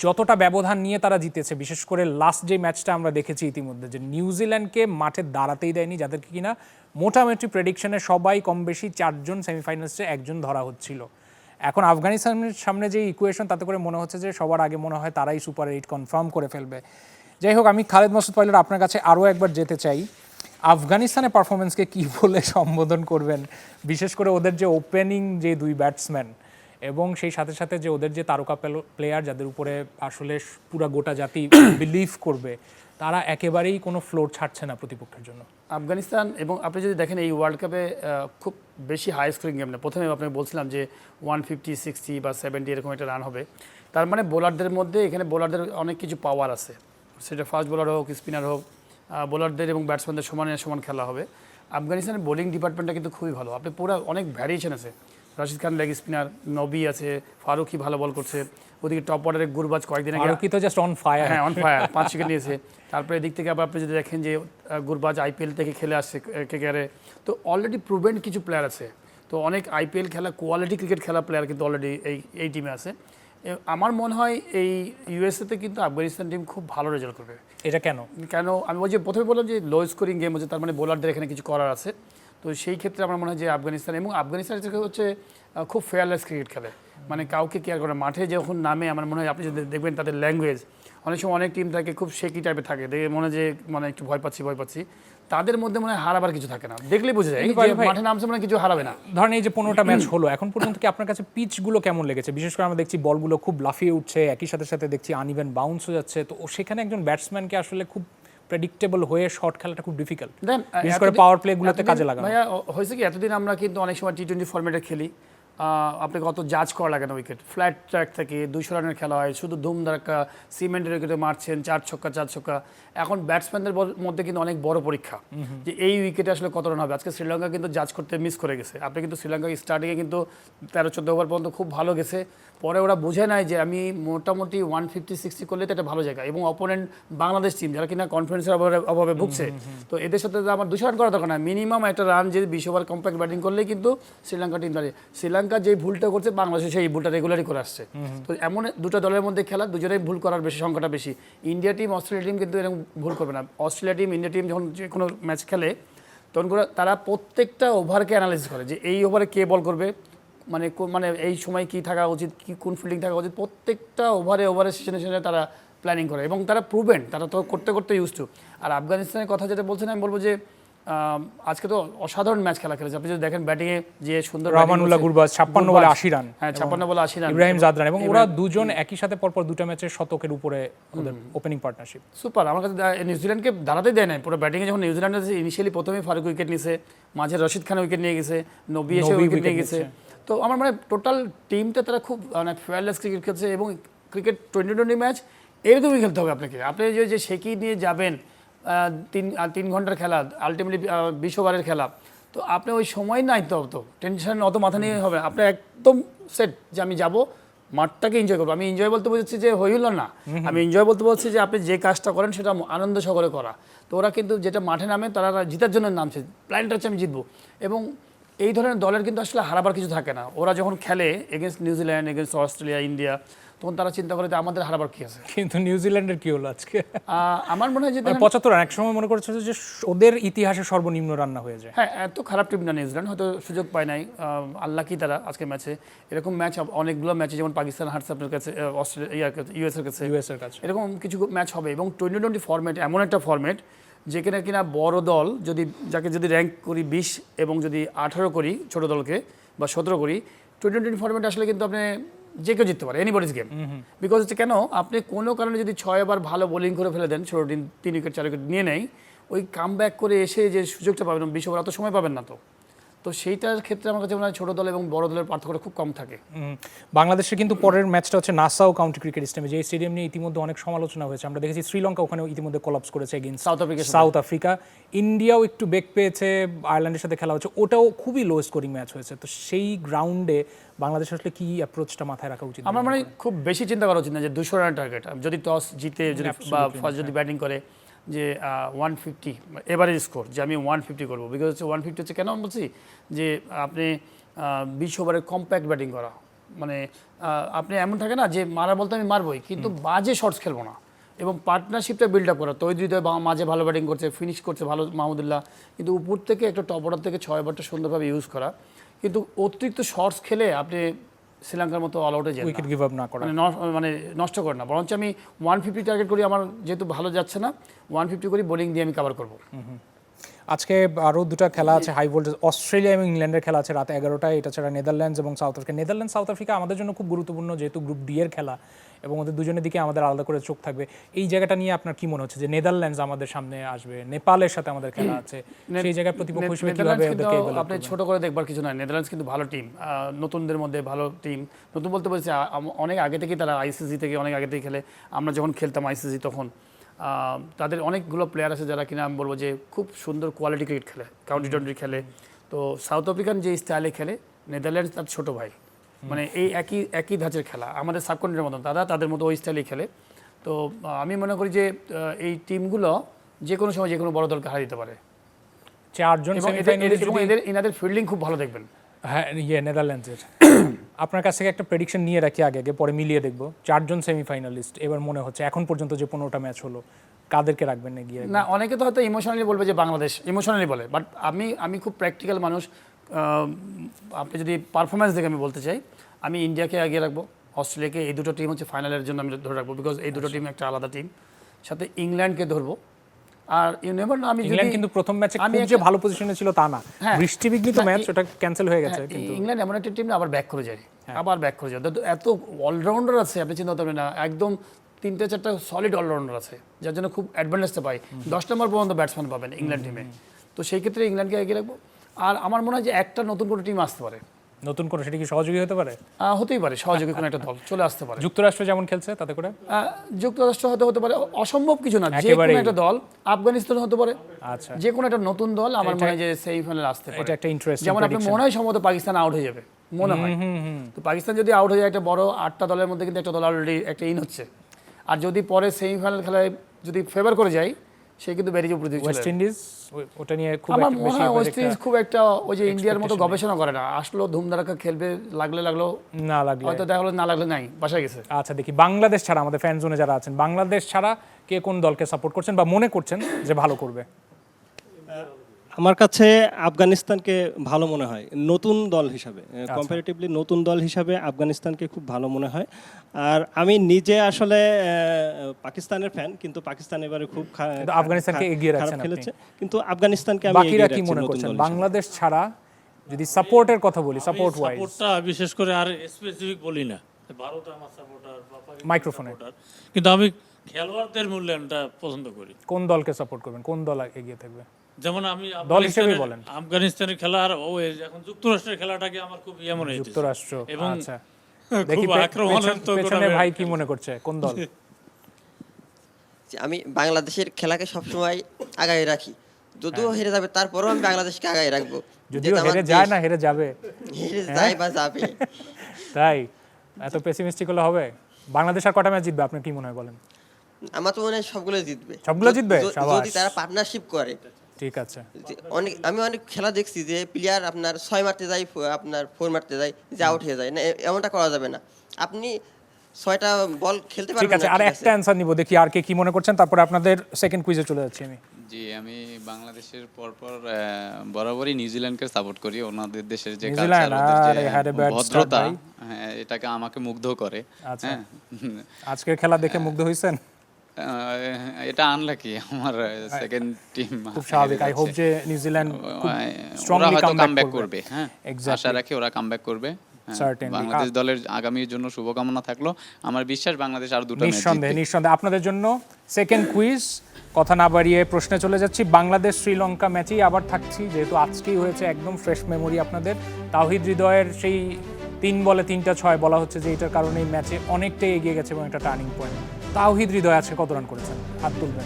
যতটা ব্যবধান নিয়ে তারা জিতেছে, বিশেষ করে লাস্ট যে ম্যাচটা আমরা দেখেছি ইতিমধ্যে, যে নিউজিল্যান্ডকে মাঠে দাঁড়াতেই দেয়নি, যাদেরকে কিনা মোটামুটি প্রেডিকশনে সবাই কম বেশি 4 জন সেমিফাইনালসে 1 জন ধরা হচ্ছিল। এখন আফগানিস্তানের সামনে যে ইকুয়েশন, তাতে করে মনে হচ্ছে যে সবার আগে মনে হয় তারাই সুপার 8 কনফার্ম করে ফেলবে। যাই হোক, আমি খালেদ মাসুদ পাইলট আপনার কাছে আরও একবার যেতে চাই, আফগানিস্তানের পারফরমেন্সকে কি বলে সম্বোধন করবেন, বিশেষ করে ওদের যে ওপেনিং যে 2 ব্যাটসম্যান এবং সেই সাথে সাথে যে ওদের যে তারকা প্লেয়ার যাদের উপরে আসলে পুরা গোটা জাতি বিলিভ করবে, তারা একেবারেই কোনো ফ্লোর ছাড়ছে না প্রতিপক্ষের জন্য। আফগানিস্তান, এবং আপনি যদি দেখেন এই ওয়ার্ল্ড কাপে খুব বেশি হাই স্কোরিং গেম না। প্রথমে আপনাকে বলছিলাম যে 150, 60 বা 70 এরকম একটা রান হবে। তার মানে বোলারদের মধ্যে, এখানে বোলারদের অনেক কিছু পাওয়ার আছে, সেটা ফাস্ট বোলার হোক, স্পিনার হোক, বোলারদের এবং ব্যাটসম্যানদের সমান খেলা হবে। আফগানিস্তানের বোলিং ডিপার্টমেন্টটা কিন্তু খুবই ভালো। আপনি পুরো অনেক ভ্যারিয়েশন আছে। রাশিদ খান লেগ স্পিনার, নবী আছে, ফারুকি ভালো বল করছে, ওদিকে টপ অর্ডারের গুরবাজ কয়েকদিন আগে, ফারুকি তো জাস্ট অন ফায়ার। হ্যাঁ, অন ফায়ার, 5 উইকেট নিয়েছে। তারপরে এদিক থেকে আবার আপনি যদি দেখেন যে গুরবাজ আইপিএল থেকে খেলে আসছে কেকেআরে, তো অলরেডি প্রুভেন কিছু প্লেয়ার আছে। তো অনেক আইপিএল খেলা, কোয়ালিটি ক্রিকেট খেলা প্লেয়ার কিন্তু অলরেডি এই টিমে আছে। আমার মনে হয় এই ইউএসএতে কিন্তু আফগানিস্তান টিম খুব ভালো রেজাল্ট করবে। এটা কেন? আমি ওই যে প্রথমে বললাম যে লো স্কোরিং গেম হচ্ছে, তার মানে বোলারদের এখানে কিছু করার আছে। তো সেই ক্ষেত্রে আমার মনে হয় যে আফগানিস্তান হচ্ছে খুব ফেয়ারলেস ক্রিকেট খেলে, মানে কাউকে কেয়ার করে। মাঠে যখন নামে আমার মনে হয়, আপনি যদি দেখবেন তাদের ল্যাঙ্গুয়েজ, অনেক সময় অনেক টিম থাকে খুব শেকি টাইপের থাকে, দেখে মনে হয় যে মানে একটু ভয় পাচ্ছি। তাদের মধ্যে মনে হয় হারাবার কিছু থাকে না, দেখলেই বোঝা যায় মাঠে নামছে মানে কিছু হারাবে না। ধরেন এই যে 15টা ম্যাচ হলো, এখন পর্যন্ত কি আপনার কাছে পিচগুলো কেমন লেগেছে? বিশেষ করে আমরা দেখছি বলগুলো খুব লাফিয়ে উঠছে, একই সাথে সাথে দেখছি আনইভেন বাউন্স হয়ে যাচ্ছে। তো সেখানে একজন ব্যাটসম্যানকে আসলে খুব প্রেডিক্টেবল হয়ে শট খেলাটা খুব ডিফিকাল্ট, বিশেষ করে পাওয়ার প্লেগুলোতে কাজে লাগানো। ভাইয়া হয়েছে কি, এতদিন আমরা কিন্তু অনেক সময় টি20 ফরম্যাটে খেলি, আপনাকে অত জাজ করা লাগে না। উইকেট ফ্ল্যাট ট্র্যাক থেকে 200 রানের খেলা হয়, শুধু ধুম ধাক্কা সিমেন্টের উইকেটে মারছেন 4 ছক্কা। এখন ব্যাটসম্যানদের মধ্যে কিন্তু অনেক বড় পরীক্ষা যে এই উইকেটে আসলে কত রান হবে। আজকে শ্রীলঙ্কা কিন্তু জাজ করতে মিস করে গেছে। আপনি কিন্তু শ্রীলঙ্কা স্টার্টিংয়ে কিন্তু 13-14 ওভার পর্যন্ত খুব ভালো গেছে, পরে ওরা বুঝে নেয় যে আমি মোটামুটি 150-60 করলে তো একটা ভালো জায়গা। এবং অপোনেন্ট বাংলাদেশ টিম, যারা কিনা কনফিডেন্সের অভাবে ভুগছে, তো এদের সাথে আমার 200 রান করা দরকার না, মিনিমাম একটা রান যে 20 ওভার কম্প্যাক্ট ব্যাটিং করলেই কিন্তু শ্রীলঙ্কা টিম দাঁড়িয়ে। শ্রীলঙ্কা যে ভুলটা করছে, বাংলাদেশে সেই ভুলটা রেগুলারই করে আসছে। তো এমন দুটো দলের মধ্যে খেলা, দুজনেই ভুল করার সংখ্যাটা বেশি। ইন্ডিয়া টিম, অস্ট্রেলিয়া টিম কিন্তু এরকম ভুল করবে না। অস্ট্রেলিয়া টিম, ইন্ডিয়া টিম যখন যে কোনো ম্যাচ খেলে, তখন তারা প্রত্যেকটা ওভারকে অ্যানালাইসিস করে যে এই ওভারে কে বল করবে, মানে এই সময় কি থাকা উচিত, কোন ফিল্ডিং থাকা উচিত, প্রত্যেকটা ওভারে সেশনে তারা প্ল্যানিং করে। এবং তারা প্রুভেন, তারা তো করতে ইউজ টু। আর আফগানিস্তানের কথা যেটা বলছেন, আমি বলবো যে আজকে তো অসাধারণ ম্যাচ খেলেছে। আপনি যদি দেখেন ব্যাটিংয়ে যে সুন্দর, রহমানুল্লাহ গুরবাজ 56 বলে 80 রান, হ্যাঁ 56 বলে 80 রান, ইব্রাহিম জাদরান, এবং ওরা দুজন একই সাথে পরপর 2টা ম্যাচের শতকের উপরে ওদের ওপেনিং পার্টনারশিপ। সুপার। আমার কাছে নিউজিল্যান্ডকে দাঁড়াতেই দেয় নাই পুরো ব্যাটিংয়ে। যখন নিউজিল্যান্ড ইনিশিয়ালি প্রথমেই ফারুক উইকেট নিয়েছে, মাঝে রশিদ খান উইকেট নিয়ে গেছে, নবী এসে উইকেট নিয়ে গেছে। তো আমার মানে টোটাল টিমটা তারা খুব মানে ফেয়ারলেস ক্রিকেট খেলছে। এবং ক্রিকেট 2020 ম্যাচ এরকমই খেলতে হবে আপনাকে। আপনি যে শেকি নিয়ে যাবেন 3 ঘন্টার খেলা, আলটিমেটলি 20 ওভারের খেলা, তো আপনি ওই সময় নাই, তো টেনশন অত মাথা নিয়ে হবে। আপনি একদম সেট যে আমি যাব, মাঠটাকে এনজয় করবো। আমি এনজয় বলতে বলছি যে হইল না, আমি এনজয় বলতে বলছি যে আপনি যে কাজটা করেন সেটা আনন্দ সহকারে করা। তো ওরা কিন্তু যেটা মাঠে নামে, তারা জিতার জন্য নামছে, প্ল্যানটা হচ্ছে আমি জিতবো। এবং এই ধরনের দলের কিন্তু আসলে হারাবার কিছু থাকে না। ওরা যখন খেলে against New Zealand, against Australia, India, তখন তারা চিন্তা করে যে আমাদের হারাবার কি আছে। কিন্তু নিউজিল্যান্ডের কি হলো আজকে? আমার মনে হয় যে 75 রান, এক সময় মনে করছে যে ওদের ইতিহাসে সর্বনিম্ন রান না হয়ে যায়। হ্যাঁ, এত খারাপ টিম না নিউজিল্যান্ড, হয়তো সুযোগ পায় নাই। আল্লাহ কি তারা আজকে ম্যাচে এরকম ম্যাচ অনেকগুলো ম্যাচে, যেমন পাকিস্তান হারছে আপনার কাছে, অস্ট্রেলিয়া ইউএস এর কাছে, এরকম কিছু ম্যাচ হবে। এবং 2020 ফরম্যাট এমন একটা ফরম্যাট যেখানে কিনা বড় দল যদি র্যাঙ্ক করি 20 এবং যদি 18 করি ছোট দলকে, বা 17 করি, 2020 ফরম্যাট আসলে কিন্তু আপনি যে কেউ জিততে পারে, এনিবডিজ গেম। বিকজ হচ্ছে কেন, আপনি কোনো কারণে যদি 6 ওভার ভালো বোলিং করে ফেলে দেন, ছোটো দিন 3 উইকেট 4 উইকেট নিয়ে নেয়, ওই কাম ব্যাক করে এসে যে সুযোগটা পাবেন 20 ওভার, অত সময় পাবেন না। তো সেইটার ক্ষেত্রে আমার কাছে মনে হয় ছোটো দল এবং বড় দলের পার্থক্যটা খুব কম থাকে। বাংলাদেশে কিন্তু পরের ম্যাচটা হচ্ছে নাসাউ কাউন্টি ক্রিকেট স্টেডিয়ামে, যে স্টেডিয়াম নিয়ে ইতিমধ্যে অনেক সমালোচনা হয়েছে। আমরা দেখেছি শ্রীলঙ্কা ওখানে ইতিমধ্যে কোলাপস করেছে এগেইনস্ট সাউথ আফ্রিকা। ইন্ডিয়াও একটু বেগ পেয়েছে, আয়ারল্যান্ডের সাথে খেলা হচ্ছে, ওটাও খুবই লো স্কোরিং ম্যাচ হয়েছে। তো সেই গ্রাউন্ডে বাংলাদেশ আসলে কি অ্যাপ্রোচটা মাথায় রাখা উচিত? আমার মানে খুব বেশি চিন্তা করা উচিত না যে 200 রানের টার্গেট, যদি টস জিতে, যদি বা ফার্স্ট যদি ব্যাটিং করে, যে 150 এভারেজ স্কোর, যে আমি 150 করবো। বিকজ হচ্ছে 150 হচ্ছে কেন বলছি, যে আপনি 20 ওভারে কম্প্যাক্ট ব্যাটিং করা, মানে আপনি এমন থাকে না যে মারা বলতে আমি মারবই, কিন্তু বাজে শর্টস খেলবো না, এবং পার্টনারশিপটা বিল্ড আপ করা। তৈরি হৃদয় মাঝে ভালো ব্যাটিং করছে, ফিনিশ করছে ভালো মাহমুদুল্লাহ, কিন্তু উপর থেকে একটা টপ অর্ডার থেকে 6 ওভারটা সুন্দরভাবে ইউজ করা। কিন্তু অতিরিক্ত শর্টস খেলে আপনি শ্রীলঙ্কার মতো অল আউটে যান, উইকেট গিভ আপ না করা। মানে নষ্ট করে না, বরঞ্চ আমি 150 টার্গেট করি, আমার যেহেতু ভালো যাচ্ছে না 150 করি, বোলিং দিয়ে আমি কভার করবো। আজকে আরও দুটো খেলা আছে হাই ভোল্টেজ, অস্ট্রেলিয়া এবং ইংল্যান্ডের খেলা আছে রাত 11টায়। এটা ছাড়া নেদারল্যান্ডস এবং south Africa. Netherland south Africa আমাদের জন্য খুব গুরুত্বপূর্ণ, যেহেতু গ্রুপ ডি এর খেলা এবং ওদের দুজনের দিকে আমাদের আলাদা করে চোখ থাকবে। এই জায়গাটা নিয়ে আপনার কি মনে হচ্ছে যে নেদারল্যান্ডস আমাদের সামনে আসবে, নেপালের সাথে আমাদের খেলা আছে, সেই জায়গায় প্রতিপক্ষ হিসেবে কিভাবে ওদেরকে evaluate আপনি করবেন? ছোট করে দেখবার কিছু নয়, নেদারল্যান্ডস কিন্তু ভালো টিম, নতুনদের মধ্যে ভালো টিম। নতুন বলতে বলছি অনেক আগে থেকেই তারা আইসিসি থেকে অনেক আগে থেকে খেলে। আমরা যখন খেলতাম আইসিসি তখন তাদের অনেকগুলো প্লেয়ার আছে যারা কিনা আমি বলবো যে খুব সুন্দর কোয়ালিটি ক্রিকেট খেলে, কাউন্টি টোয়েন্টি খেলে। তো সাউথ আফ্রিকান যে স্টাইলে খেলে, নেদারল্যান্ডস তার ছোট ভাই, মানে এই একই ধাঁচের খেলা, আমাদের সাবকন্টিনেন্টের মতো তাদের মতো ওই স্টাইলেই খেলে। তো আমি মনে করি যে এই টিমগুলো যে কোনো সময় যে কোনো বড় দলকে হারিয়ে দিতে পারে। 4 জন এবং এনাদের ফিল্ডিং খুব ভালো দেখবেন। হ্যাঁ, নেদারল্যান্ডসের। আপনার কাছ থেকে একটা প্রেডিকশন নিয়ে রাখি আগে পরে মিলিয়ে দেখবো। 4 জন সেমিফাইনালিস্ট এবার মনে হচ্ছে এখন পর্যন্ত যে 15টা ম্যাচ হলো, কাদেরকে রাখবেন না গিয়ে? না, অনেকে তো হয়তো ইমোশনালি বলবে যে বাংলাদেশ, ইমোশনালি বলে, বাট আমি খুব প্র্যাকটিক্যাল মানুষ। আপনি যদি পারফরমেন্স দেখে আমি বলতে চাই, আমি ইন্ডিয়াকে এগিয়ে রাখবো, অস্ট্রেলিয়াকে, এই দুটো টিম হচ্ছে ফাইনালের জন্য আমি ধরে রাখবো, বিকজ এই দুটো টিম একটা আলাদা টিম। সাথে ইংল্যান্ডকে ধরবো। আর ইউ নেভার নো, আমি ইংল্যান্ড কিন্তু প্রথম ম্যাচে খুব যে ভালো পজিশনে ছিল তা না, বৃষ্টিবিঘ্নিত ম্যাচ, ওটা ক্যান্সেল হয়ে গেছে। কিন্তু ইংল্যান্ড এমন একটা টিম না আবার ব্যাক করে যায়, এত অলরাউন্ডার আছে, আপনি চিন্তা করবেন না, একদম 3-4টা সলিড অলরাউন্ডার আছে, যার জন্য খুব অ্যাডভান্টেজটা পাই। 10 নম্বর পর্যন্ত ব্যাটসম্যান পাবেন ইংল্যান্ড টিমে। তো সেই ক্ষেত্রে ইংল্যান্ডকে এগিয়ে রাখবো। আর আমার মনে হয় যে একটা নতুন কোনো টিম আসতে পারে, নতুন করে, সেটা কি সহযোগী হতে পারে? হতেই পারে, সহযোগী কোনো একটা দল চলে আসতে পারে। যুক্তরাষ্ট্র যেমন খেলছে তাতে করে যুক্তরাষ্ট্র হতে পারে, অসম্ভব কিছু না। যে কোনো একটা দল, আফগানিস্তান হতে পারে, আচ্ছা, যে কোনো একটা নতুন দল আমার মনে হয় যে সেমিফাইনালে আসতে পারে। এটা একটা ইন্টারেস্টিং। যেমন আপনার মনে হয় সম্ভবত পাকিস্তান আউট হয়ে যাবে, মনে হয়। তো পাকিস্তান যদি আউট হয়ে যায়, একটা বড় 8টা দলের মধ্যে কিন্তু একটা দল অলরেডি একটা ইন হচ্ছে। আর যদি পরে সেমিফাইনাল খেলায় যদি ফেভার করে যায়, সে কিন্তু বেরিয়ে উপরে ওয়েস্ট ইন্ডিজ, ওটা নিয়ে খুব আমার মনে হয় ওয়েস্ট ইন্ডিজ খুব একটা ওই যে ইন্ডিয়ার মতো গবেষণা করে না, আসলো ধুমধারাক্কা খেলবে, লাগলো না লাগলো, হয়তো দেখা হলো, না লাগলে নাই, বাসায় গেছে। আচ্ছা, দেখি বাংলাদেশ ছাড়া আমাদের ফ্যান জোনে যারা আছেন, বাংলাদেশ ছাড়া কে কোন দলকে সাপোর্ট করছেন বা মনে করছেন যে ভালো করবে? আমার কাছে আফগানিস্তানকে ভালো মনে হয় নতুন দল হিসাবে, কম্পারেটিভলি নতুন দল হিসাবে আফগানিস্তানকে খুব ভালো মনে হয়। আর আমি নিজে আসলে পাকিস্তানের ফ্যান, কিন্তু পাকিস্তান এবারে খুব আফগানিস্তানকে এগিয়ে রাখছেন খেলেছে, কিন্তু আফগানিস্তানকে আমি বাকিরা কি মনে করছেন? বাংলাদেশ ছাড়া যদি সাপোর্টের কথা বলি, সাপোর্ট ওয়াইজ, সাপোর্টটা বিশেষ করে আর স্পেসিফিক বলি না, ভারত আমার সাপোর্টার বা পাকিস্তান মাইক্রোফোনে, কিন্তু আমি খেলোয়াড়দের মূল্যায়নটা পছন্দ করি। কোন দলকে সাপোর্ট করবেন, কোন দল এগিয়ে থাকবে? যেমন আমি দল হিসেবে বলেন। আফগানিস্তানের খেলা আর এখন যুক্তরাষ্ট্রের খেলাটাকে আমার খুব মনে হয়েছে। যুক্তরাষ্ট্র, এবং আচ্ছা, দেখি পেছনে ভাই কি মনে করছে, কোন দল? আমি বাংলাদেশের খেলাকে সবসময় আগায় রাখি, যদিও হেরে যাবে তারপরেও আমি বাংলাদেশকে আগায় রাখবো। যদিও হেরে যায় না, হেরে যাবে, হেরে যায় বা যাবে। তাই এত পেসিমিস্টিক হলে হবে? বাংলাদেশ আর কটা ম্যাচ জিতবে আপনার কি মনে হয় বলেন? আমার তো মনে হয় সবগুলো জিতবে। সবগুলো জিতবে? যদি তারা পার্টনারশিপ করে। ঠিক আছে। আমি অনেক খেলা দেখছি যে প্লেয়ার আপনার 6 মারতে যায়, আপনার 4 মারতে যায়, যে আউট হয়ে যায় না, এমনটা করা যাবে না। আপনি 6টা বল খেলতে পারবেন। ঠিক আছে, আর একটা অ্যানসার নিব, দেখি আর কে কি মনে করছেন, তারপরে আপনাদের সেকেন্ড কুইজে চলে যাচ্ছি আমি। জি, আমি বাংলাদেশের পরপর বরাবরই নিউজিল্যান্ডকে সাপোর্ট করি। ওনাদের দেশের যে নিউজিল্যান্ড, ভদ্রতা, এটাকে আমাকে মুগ্ধ করে। আচ্ছা, আজকের খেলা দেখে মুগ্ধ হইছেন? এটা আনলাকি, আমার সেকেন্ড টিম খুব স্বাভাবিক। আই হোপ যে নিউজিল্যান্ড খুব স্ট্রংলি কামব্যাক করবে। হ্যাঁ, আশা রাখি ওরা কামব্যাক করবে। বাংলাদেশ দলের আগামীর জন্য শুভকামনা থাকলো। আমার বিশ্বাস বাংলাদেশ আর দুটো ম্যাচ জিতবে। নিঃসন্দেহে আপনাদের জন্য সেকেন্ড কুইজ। কথা না বাড়িয়ে প্রশ্নে চলে যাচ্ছি। বাংলাদেশ শ্রীলঙ্কা ম্যাচেই আবার থাকছি, যেহেতু আজকেই হয়েছে, একদম ফ্রেশ মেমোরি আপনাদের। তাওহিদ হৃদয়ের সেই 3 বলে 3টা 6 বলা হচ্ছে যে এটার কারণে এই ম্যাচে অনেকটাই এগিয়ে গেছে এবং একটা টার্নিং পয়েন্ট। তাওহিদ হৃদয় আজকে কত রান করেছেন? হাত তুলবেন।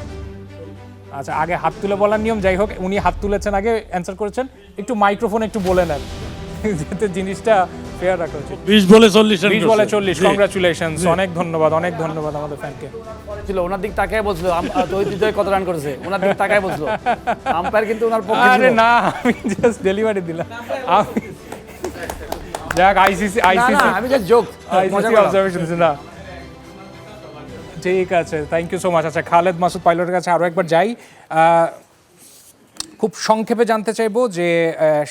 আচ্ছা, আগে হাত তুলে বলার নিয়ম, যাই হোক উনি হাত তুলেছেন, আগে অ্যান্সার করেছেন। একটু মাইক্রোফোন একটু বলে নেন, যাতে জিনিসটা ফেয়ার রাখা উচিত। 20 বলে 40 রান। 20 বলে 40, কংগ্রাচুলেশনস, অনেক ধন্যবাদ, অনেক ধন্যবাদ আমাদের ফ্যানকে। ছিল ওনার দিক তাকায় বলছিল তৈরি হৃদয় কত রান করেছে, ওনার দিক তাকায় বলছিল। আম্পায়ার কিন্তু ওনার পক্ষে ছিল। আরে না, আমি জাস্ট ডেলিভারি দিলাম। যাক আইসিসি আমি জাস্ট জোক অবজারভেশন না। ঠিক আছে, থ্যাংক ইউ সো মাচ। আচ্ছা, খালেদ মাসুদ পাইলটের কাছে আরও একবার যাই। খুব সংক্ষেপে জানতে চাইবো যে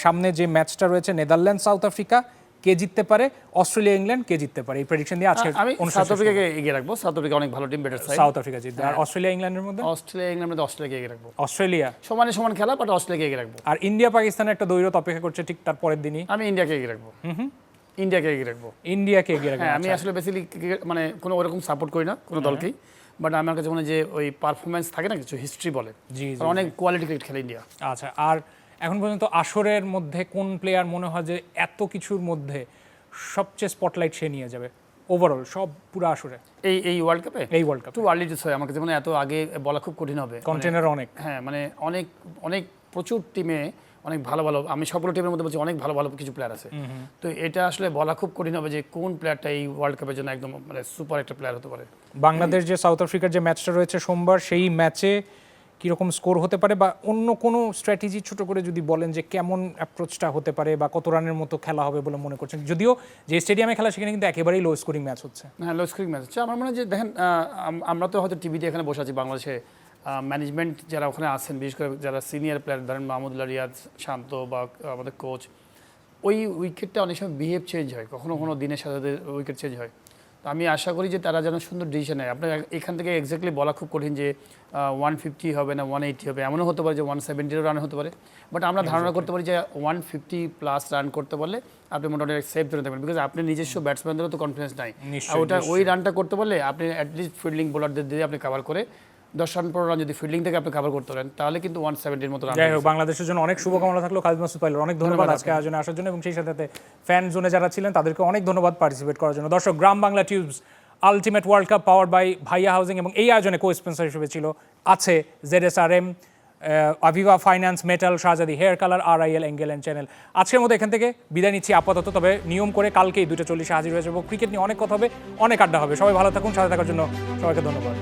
সামনে যে ম্যাচটা রয়েছে নেদারল্যান্ড সাউথ আফ্রিকা, কে জিততে পারে? অস্ট্রেলিয়া ইংল্যান্ড কে জিততে পারে? এই প্রেডিকশন দিয়ে আজকে আমি সাউথ আফ্রিকাকে এগিয়ে রাখবো। সাউথ আফ্রিকা অনেক ভালো team, better side. South Africa জিতবে। আর অস্ট্রেলিয়া ইংল্যান্ডের মধ্যে? অস্ট্রেলিয়া ইংল্যান্ডের অস্ট্রেলিয়াকে এগিয়ে রাখবো। অস্ট্রেলিয়া সমানে সমান খেলা, বাট অস্ট্রেলিয়াকে এগিয়ে রাখবো। আর ইন্ডিয়া পাকিস্তানের একটা দ্বৈরথ অপেক্ষা করছে ঠিক তার পরের দিনই। আমি ইন্ডিয়াকে এগিয়ে রাখবো। ইন্ডিয়াকে এগিয়ে রাখবো। ইন্ডিয়াকে এগিয়ে রাখবো। হ্যাঁ, আমি আসলে বেসিক্যালি মানে কোনো ওরকম সাপোর্ট করি না কোনো দলকেই, বাট আমার কাছে মনে হয় যে ওই পারফরমেন্স থাকে না, কিছু হিস্ট্রি বলে, জি অনেক কোয়ালিটি ক্রিকেট খেলে ইন্ডিয়া। আচ্ছা, আর এখন পর্যন্ত আসরের মধ্যে কোন প্লেয়ার মনে হয় যে এত কিছুর মধ্যে সবচেয়ে স্পটলাইট সে নিয়ে যাবে ওভারঅল সব পুরো আসরে? এই ওয়ার্ল্ড কাপে এই world cup too early to say, আমার কাছে মনে হয় এত আগে বলা খুব কঠিন হবে। কন্টেনার অনেক, হ্যাঁ, মানে অনেক অনেক প্রচুর টিমে অনেক ভালো ভালো, আমি সবগুলো টিমের মধ্যে বলছি অনেক ভালো ভালো কিছু প্লেয়ার আছে। তো এটা আসলে বলা খুব কঠিন হবে যে কোন প্লেয়ারটা এই ওয়ার্ল্ড কাপের জন্য একদম মানে সুপার একটা প্লেয়ার হতে পারে। বাংলাদেশ যে সাউথ আফ্রিকার যে ম্যাচটা রয়েছে সোমবার, সেই ম্যাচে কীরকম স্কোর হতে পারে, বা অন্য কোনো স্ট্র্যাটেজি ছোট করে যদি বলেন যে কেমন অ্যাপ্রোচটা হতে পারে বা কত রানের মতো খেলা হবে বলে মনে করছেন? যদিও যে স্টেডিয়ামে খেলা সেখানে কিন্তু একেবারেই লো স্কোরিং ম্যাচ হচ্ছে। হ্যাঁ, লো স্কোরিং ম্যাচ হচ্ছে। আমার মনে হয় যে দেখেন, আমরা তো হয়তো টিভিতে এখানে বসে আছি, বাংলাদেশে ম্যানেজমেন্ট যারা ওখানে আছেন, বিশেষ করে যারা সিনিয়র প্লেয়ার ধরেন মাহমুদুল্লাহ রিয়াদ, শান্ত বা আমাদের কোচ, ওই উইকেটটা অনেক সময় বিহেভ চেঞ্জ হয়, কখনো কখনো দিনের সাথে উইকেট চেঞ্জ হয়। তো আমি আশা করি যে তারা যেন সুন্দর ডিসিশন নেয়। আপনার এখান থেকে এক্স্যাক্টলি বলা খুব কঠিন যে 150 হবে না 180 হবে, এমনও হতে পারে যে 170 রান হতে পারে, বাট আমরা ধারণা করতে পারি যে 150 প্লাস রান করতে পারলে আপনি মোটামুটি সেফ ধরে থাকবেন, বিকজ আপনি নিজস্ব ব্যাটসম্যানদেরও তো কনফিডেন্স নাই। আর ওটা ওই রানটা করতে পারলে আপনি অ্যাটলিস্ট ফিল্ডিং বোলারদের দিয়ে আপনি কাভার করে 10 রান 15 রান যদি ফিল্ডিং থেকে আপনি কাভার করতে পারেন, তাহলে কিন্তু 170-র মতো রান। যাই হোক, বাংলাদেশের জন্য অনেক শুভকামনা থাকলো। খালেদ মাসুদ পাইলট, অনেক ধন্যবাদ আজকে আয়োজনে আসার জন্য, এবং সেই সাথে ফ্যান জোনে যারা ছিলেন তাদেরকে অনেক ধন্যবাদ পার্টিসিপেট করার জন্য। দর্শক, Gram Bangla tubes ultimate world cup power by Bhaiya housing, এবং এই আয়োজনে কো স্পন্সর হিসেবে আছে ZSRM, Aviva finance, metal, Shahzadi hair colour, RIL, angle and channel. আজকের মতো এখান থেকে বিদায় নিচ্ছি আপাতত, তবে নিয়ম করে কালকেই 2:40 হাজির হয়ে যাবো। ক্রিকেট নিয়ে অনেক কথা হবে, অনেক আড্ডা হবে। সবাই ভালো থাকুন, সাথে থাকার জন্য সবাইকে ধন্যবাদ।